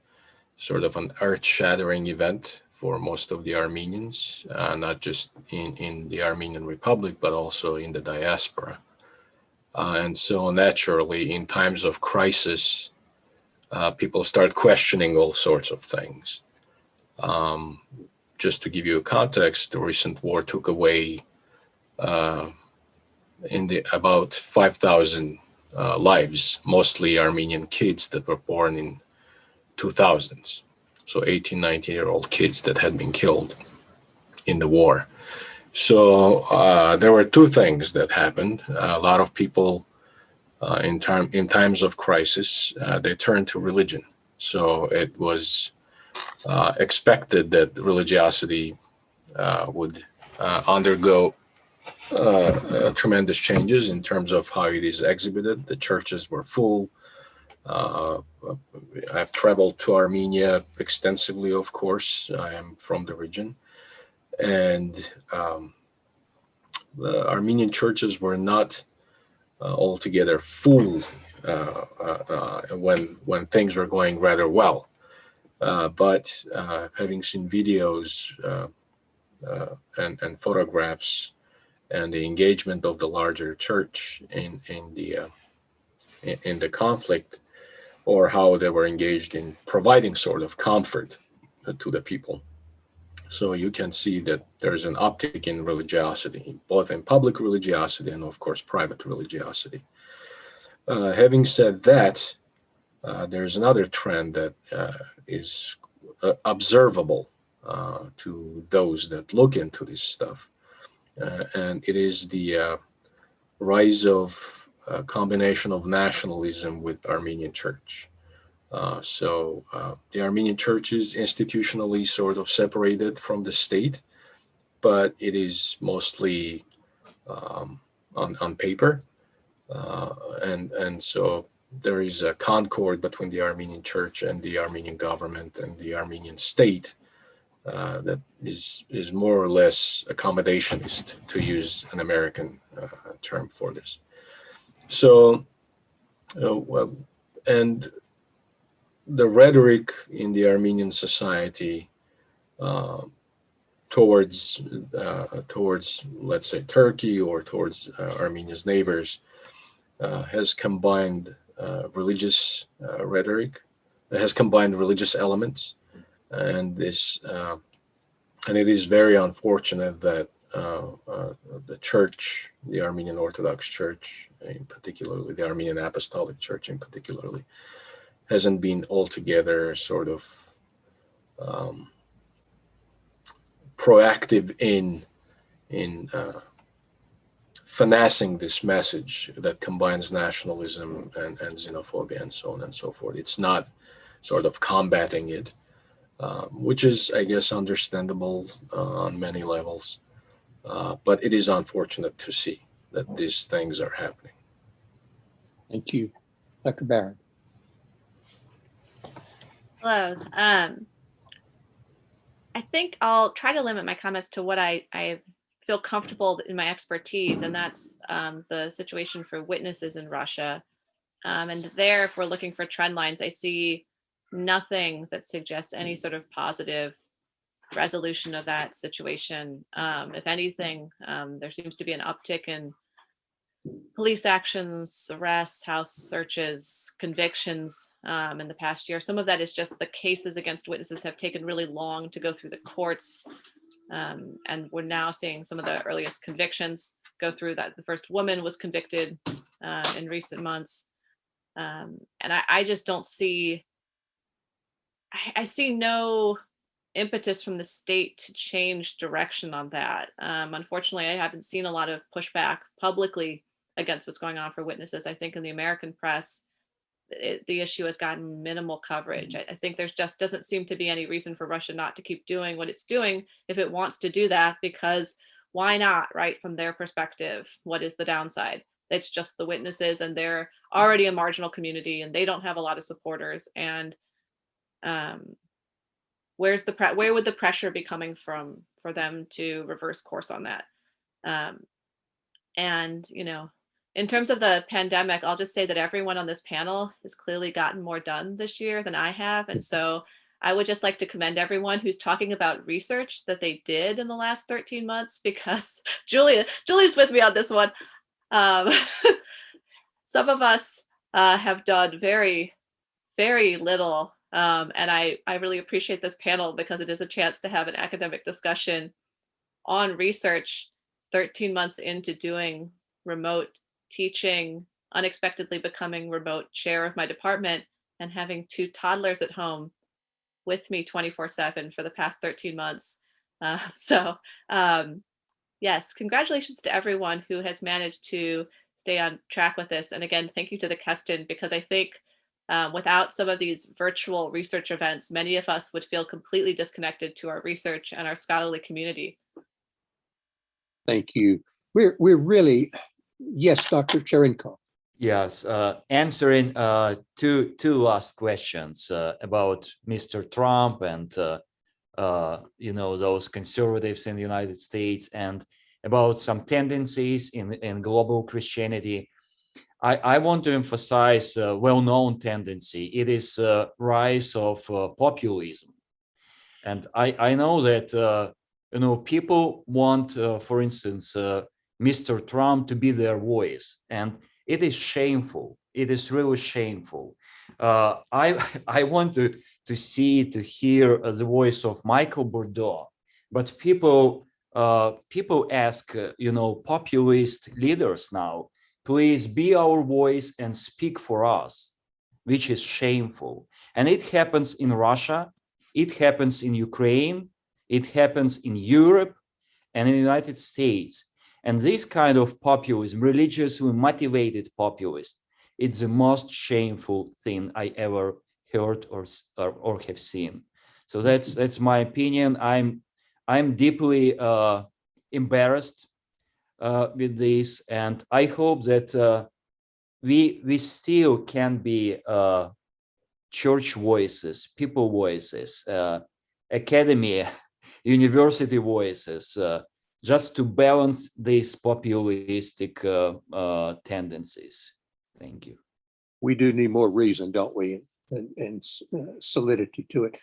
sort of an earth-shattering event for most of the Armenians, not just in the Armenian Republic, but also in the diaspora. And so naturally, in times of crisis, people start questioning all sorts of things. Just to give you a context, the recent war took away about 5,000 lives, mostly Armenian kids that were born in 2000s. So 18, 19-year-old kids that had been killed in the war. So there were two things that happened. A lot of people in times of crisis, they turned to religion. So it was expected that religiosity would undergo tremendous changes in terms of how it is exhibited. The churches were full. I've traveled to Armenia extensively, of course. I am from the region. And the Armenian churches were not altogether full when things were going rather well. But having seen videos and photographs and the engagement of the larger church in the conflict, or how they were engaged in providing sort of comfort to the people. So you can see that there's an uptick in religiosity, both in public religiosity and, of course, private religiosity. Having said that, there's another trend that is observable to those that look into this stuff, and it is the rise of a combination of nationalism with Armenian church. So the Armenian church is institutionally sort of separated from the state, but it is mostly on paper. And so there is a concord between the Armenian church and the Armenian government and the Armenian state that is more or less accommodationist, to use an American term for this. So, and the rhetoric in the Armenian society towards, let's say, Turkey, or towards Armenia's neighbors has combined religious rhetoric. It has combined religious elements, and and it is very unfortunate that the church, the Armenian Orthodox Church, in particularly the Armenian Apostolic Church in particularly, hasn't been altogether sort of proactive in finessing this message that combines nationalism and xenophobia and so on and so forth. It's not sort of combating it, which is, I guess, understandable on many levels. But it is unfortunate to see that these things are happening. Thank you. Dr. Barrett. Hello. I think I'll try to limit my comments to what I feel comfortable in my expertise, and that's the situation for witnesses in Russia. And there, if we're looking for trend lines, I see nothing that suggests any sort of positive resolution of that situation. If anything, there seems to be an uptick in police actions, arrests, house searches, convictions in the past year. Some of that is just the cases against witnesses have taken really long to go through the courts. And we're now seeing some of the earliest convictions go through that. The first woman was convicted in recent months. And I just don't see, I see no impetus from the state to change direction on that. Unfortunately, I haven't seen a lot of pushback publicly against what's going on for witnesses. I think in the American press, the issue has gotten minimal coverage. I think there just doesn't seem to be any reason for Russia not to keep doing what it's doing if it wants to do that, because why not, right? From their perspective, what is the downside? It's just the witnesses, and they're already a marginal community, and they don't have a lot of supporters. And where would the pressure be coming from for them to reverse course on that? And, you know, in terms of the pandemic, I'll just say that everyone on this panel has clearly gotten more done this year than I have. And so I would just like to commend everyone who's talking about research that they did in the last 13 months, because Julie's with me on this one. Some of us have done very, very little. And I really appreciate this panel because it is a chance to have an academic discussion on research 13 months into doing remote teaching, unexpectedly becoming remote chair of my department, and having 2 toddlers at home with me 24/7 for the past 13 months. Yes, congratulations to everyone who has managed to stay on track with this. And again, thank you to the Keston, because I think without some of these virtual research events, many of us would feel completely disconnected to our research and our scholarly community. Thank you. We're really, yes, Dr. Cherenkov. Yes, answering two last questions about Mr. Trump and you know, those conservatives in the United States, and about some tendencies in global Christianity. I want to emphasize a well-known tendency. It is rise of populism, and I know that you know, people want, for instance, Mr. Trump to be their voice, and it is shameful. It is really shameful. I want to see, to hear the voice of Michael Bordeaux, but people ask, you know, populist leaders now, please be our voice and speak for us, which is shameful. And it happens in Russia, it happens in Ukraine, it happens in Europe and in the United States. And this kind of populism, religiously motivated populist, it's the most shameful thing I ever heard or have seen. So that's my opinion. I'm deeply embarrassed with this, and I hope that we still can be church voices, people voices, academy, university voices, just to balance these populistic tendencies. Thank you. We do need more reason, don't we? And solidity to it.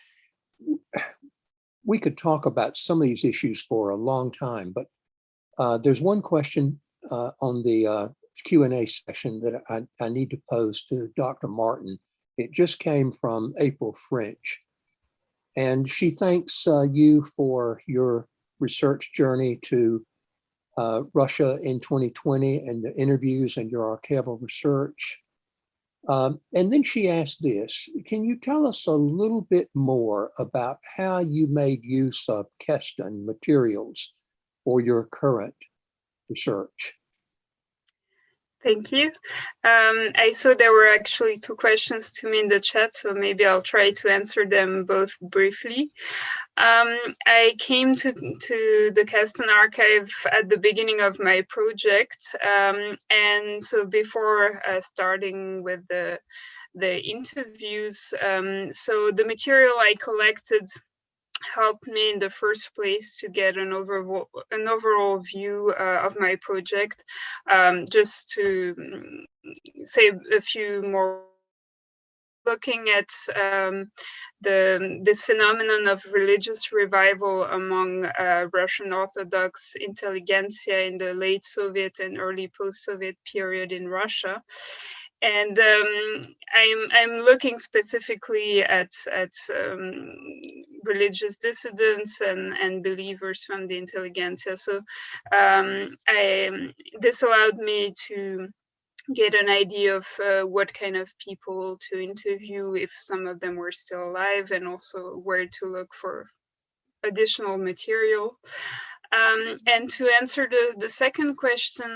We could talk about some of these issues for a long time, but there's one question on the Q&A session that I need to pose to Dr. Martin. It just came from April French, and she thanks you for your research journey to Russia in 2020 and the interviews and your archival research. And then she asked this: can you tell us a little bit more about how you made use of Keston materials for your current research? Thank you. I saw there were actually 2 questions to me in the chat, so maybe I'll try to answer them both briefly. I came to the Keston archive at the beginning of my project, and so before starting with the interviews, so the material I collected helped me in the first place to get an overall view of my project. Just to say a few more, looking at this phenomenon of religious revival among Russian Orthodox intelligentsia in the late Soviet and early post-Soviet period in Russia. And I'm looking specifically at religious dissidents and believers from the intelligentsia. So this allowed me to get an idea of what kind of people to interview, if some of them were still alive, and also where to look for additional material. And to answer the second question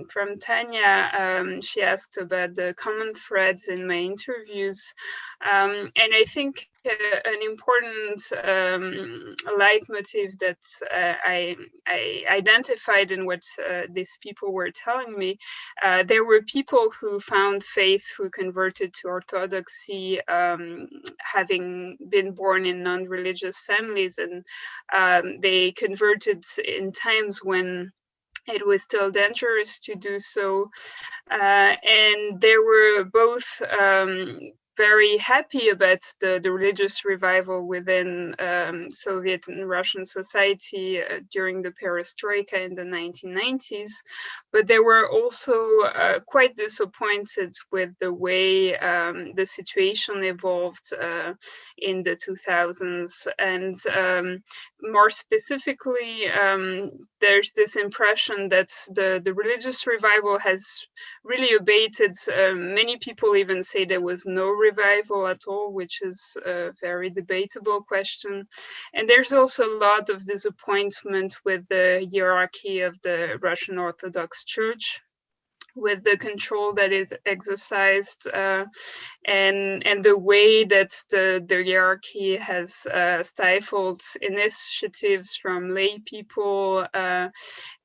from Tanya, she asked about the common threads in my interviews. And I think an important leitmotif that I identified in what these people were telling me. There were people who found faith, who converted to Orthodoxy, having been born in non-religious families, and they converted in times when it was still dangerous to do so. And they were both very happy about the religious revival within Soviet and Russian society during the perestroika in the 1990s. But they were also quite disappointed with the way the situation evolved in the 2000s. And more specifically, there's this impression that the religious revival has really abated. Many people even say there was no revival at all, which is a very debatable question. And there's also a lot of disappointment with the hierarchy of the Russian Orthodox Church, with the control that it exercised, and the way that the hierarchy has stifled initiatives from lay people,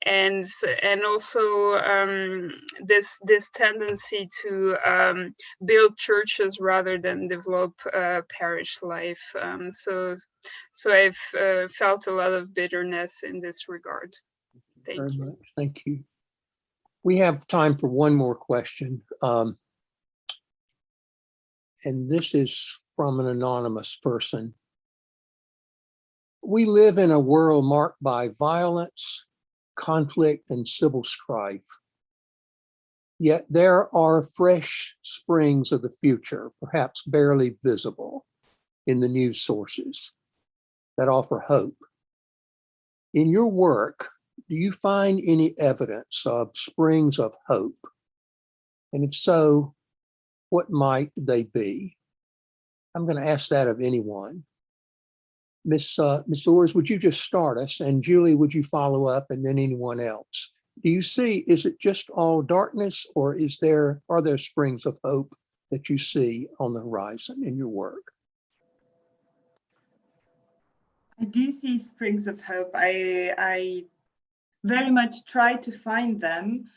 and also this tendency to build churches rather than develop parish life. So I've felt a lot of bitterness in this regard. Thank you. Much. Thank you. We have time for one more question. And this is from an anonymous person. We live in a world marked by violence, conflict, and civil strife. Yet there are fresh springs of the future, perhaps barely visible in the news sources, that offer hope. In your work, do you find any evidence of springs of hope? And if so, what might they be? I'm going to ask that of anyone. Miss Ors, would you just start us? And Julie, would you follow up? And then anyone else? Do you see, is it just all darkness, or are there springs of hope that you see on the horizon in your work? I do see springs of hope. I very much try to find them,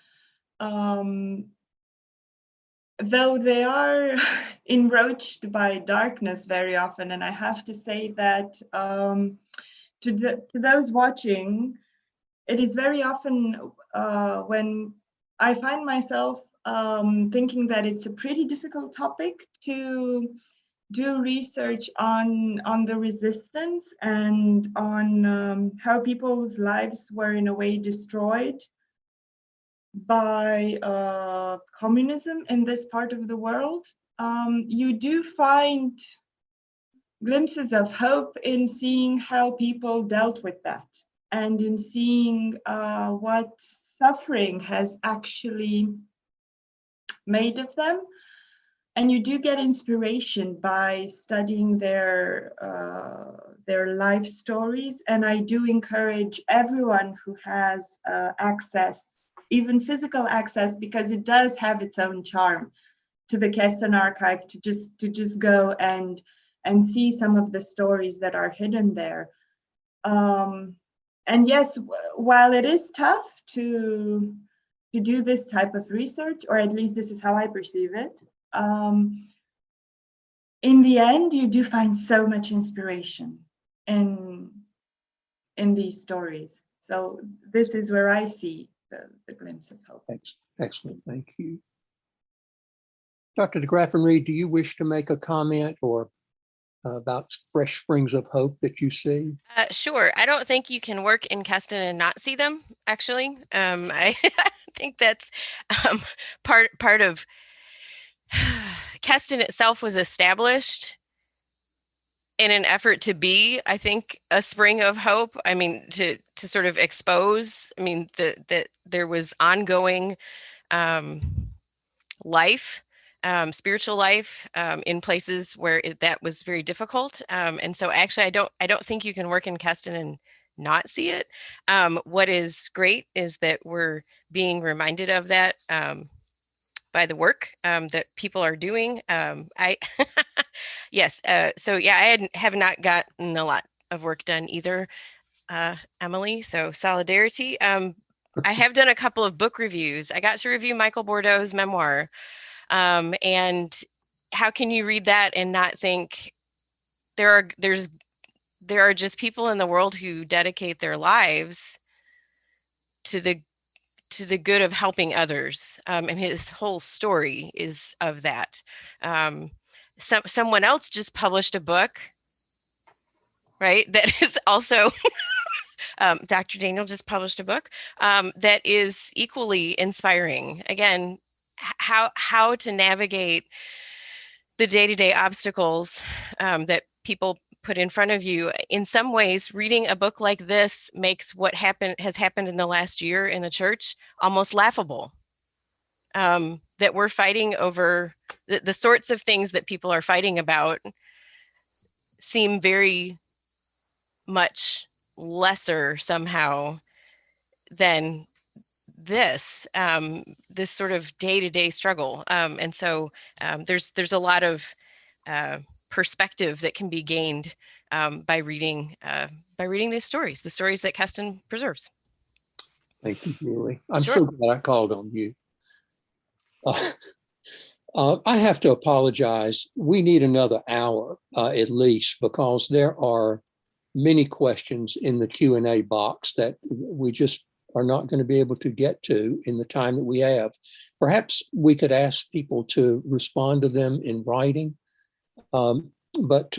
though they are enroached by darkness very often. And I have to say that to those watching, it is very often when I find myself thinking that it's a pretty difficult topic to do research on the resistance and on how people's lives were in a way destroyed by communism in this part of the world. You do find glimpses of hope in seeing how people dealt with that, and in seeing what suffering has actually made of them. And you do get inspiration by studying their life stories. And I do encourage everyone who has access, even physical access, because it does have its own charm, to the Keston archive, to just go and see some of the stories that are hidden there. And yes, while it is tough to do this type of research, or at least this is how I perceive it, in the end, you do find so much inspiration in these stories. So this is where I see the glimpse of hope. Excellent, thank you. Dr. de Graffenried, do you wish to make a comment or about fresh springs of hope that you see? Sure. I don't think you can work in Keston and not see them, actually. I think that's part of Keston itself was established in an effort to be, I think, a spring of hope. I mean, to sort of expose, I mean, that there was ongoing life, spiritual life in places where that was very difficult. And so actually, I don't think you can work in Keston and not see it. What is great is that we're being reminded of that by the work that people are doing. I Yes. So yeah, have not gotten a lot of work done either, Emily. So solidarity. I have done a couple of book reviews. I got to review Michael Bordeaux's memoir. And how can you read that and not think there are just people in the world who dedicate their lives to the good of helping others, and his whole story is of that. Someone else just published a book, right? That is also Dr. Daniel just published a book that is equally inspiring. Again, how to navigate the day-to-day obstacles that people put in front of you. In some ways, reading a book like this makes what has happened in the last year in the church almost laughable. That we're fighting over the sorts of things that people are fighting about seem very much lesser somehow than this sort of day-to-day struggle. And so there's a lot of perspective that can be gained by reading these stories, the stories that Keston preserves. Thank you, Julie. I'm Sure. so glad I called on you. I have to apologize. We need another hour at least, because there are many questions in the Q&A box that we just are not going to be able to get to in the time that we have. Perhaps we could ask people to respond to them in writing, but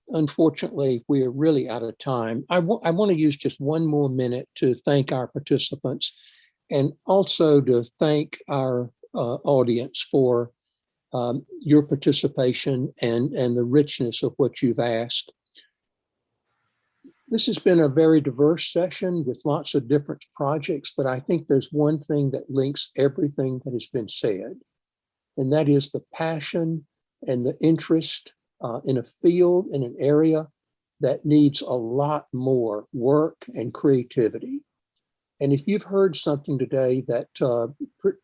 unfortunately, we are really out of time. I want to use just one more minute to thank our participants, and also to thank our audience for your participation and the richness of what you've asked. This has been a very diverse session with lots of different projects, but I think there's one thing that links everything that has been said, and that is the passion and the interest in a field, in an area that needs a lot more work and creativity. And if you've heard something today that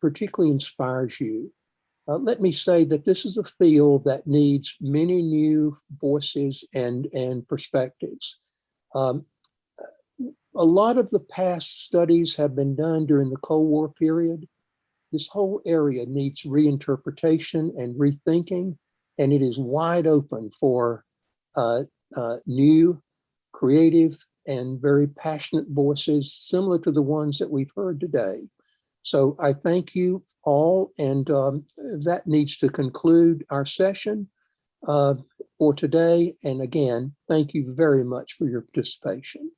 particularly inspires you, let me say that this is a field that needs many new voices and perspectives. A lot of the past studies have been done during the Cold War period. This whole area needs reinterpretation and rethinking, and it is wide open for new, creative, and very passionate voices similar to the ones that we've heard today. So I thank you all, and that needs to conclude our session for today. And again, thank you very much for your participation.